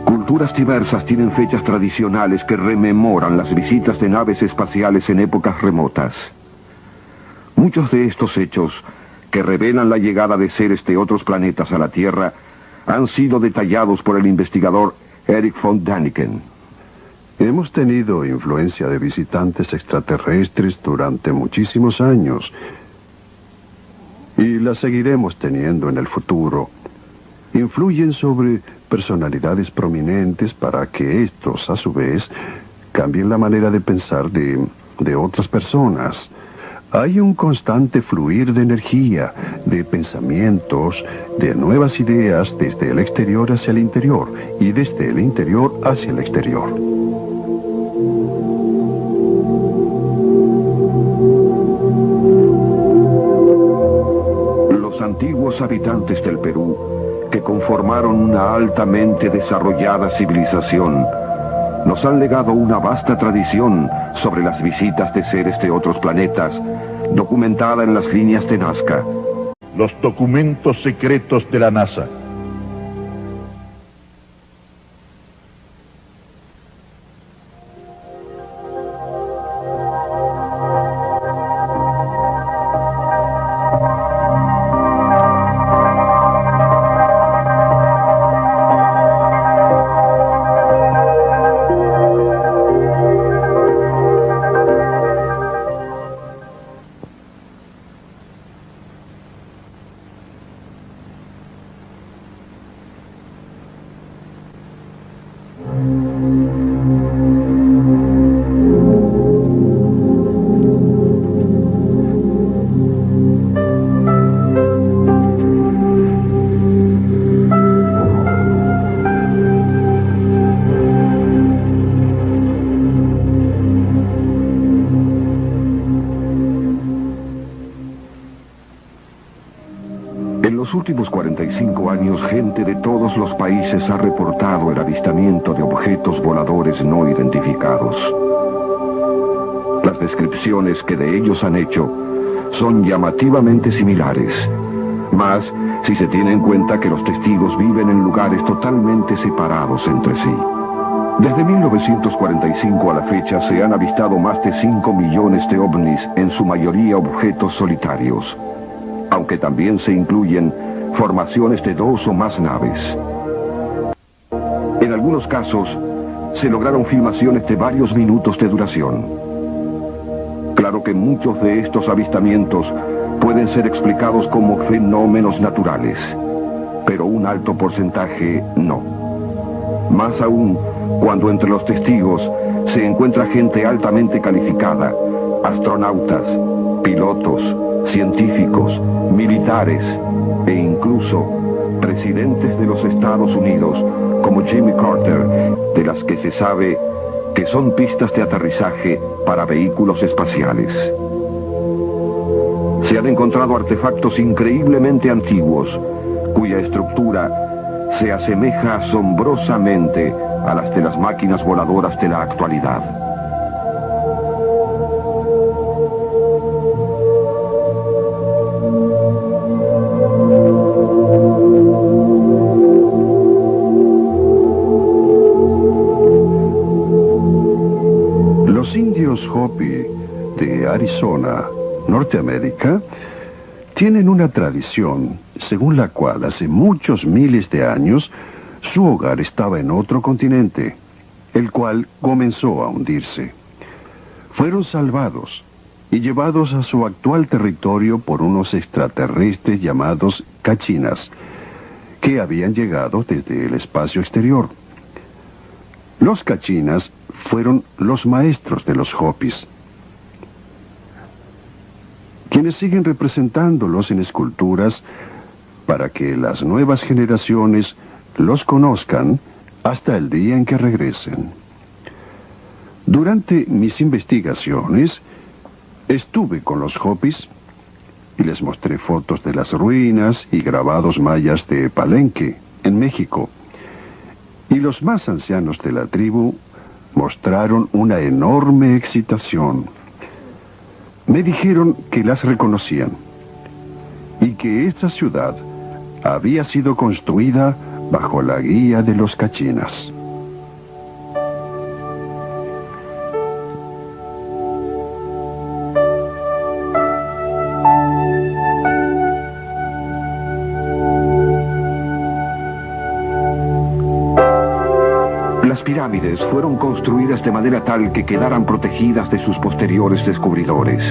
Culturas diversas tienen fechas tradicionales que rememoran las visitas de naves espaciales en épocas remotas. Muchos de estos hechos, que revelan la llegada de seres de otros planetas a la Tierra, han sido detallados por el investigador Erich von Däniken. Hemos tenido influencia de visitantes extraterrestres durante muchísimos años y la seguiremos teniendo en el futuro. Influyen sobre personalidades prominentes para que estos, a su vez, cambien la manera de pensar de otras personas. Hay un constante fluir de energía, de pensamientos, de nuevas ideas desde el exterior hacia el interior y desde el interior hacia el exterior. Los antiguos habitantes del Perú, que conformaron una altamente desarrollada civilización, nos han legado una vasta tradición sobre las visitas de seres de otros planetas, documentada en las líneas de Nazca. Los documentos secretos de la NASA. En los últimos 45 años, gente de todos los países ha reportado el avistamiento de objetos voladores no identificados. Las descripciones que de ellos han hecho son llamativamente similares, más si se tiene en cuenta que los testigos viven en lugares totalmente separados entre sí. Desde 1945 a la fecha se han avistado más de 5 millones de ovnis, en su mayoría objetos solitarios, aunque también se incluyen formaciones de 2 o más naves. En algunos casos, se lograron filmaciones de varios minutos de duración. Claro que muchos de estos avistamientos pueden ser explicados como fenómenos naturales, pero un alto porcentaje no. Más aún, cuando entre los testigos se encuentra gente altamente calificada, astronautas, pilotos, científicos, militares e incluso presidentes de los Estados Unidos, como Jimmy Carter, de las que se sabe que son pistas de aterrizaje para vehículos espaciales. Se han encontrado artefactos increíblemente antiguos, cuya estructura se asemeja asombrosamente a las de las máquinas voladoras de la actualidad. Los indios Hopi de Arizona, Norteamérica, tienen una tradición según la cual hace muchos miles de años su hogar estaba en otro continente, el cual comenzó a hundirse. Fueron salvados y llevados a su actual territorio por unos extraterrestres llamados Kachinas, que habían llegado desde el espacio exterior. Los Kachinas fueron los maestros de los Hopis, quienes siguen representándolos en esculturas para que las nuevas generaciones los conozcan hasta el día en que regresen. Durante mis investigaciones, estuve con los Hopis y les mostré fotos de las ruinas y grabados mayas de Palenque, en México. Y los más ancianos de la tribu mostraron una enorme excitación. Me dijeron que las reconocían y que esta ciudad había sido construida bajo la guía de los Cachinas. Las pirámides fueron construidas de manera tal que quedaran protegidas de sus posteriores descubridores.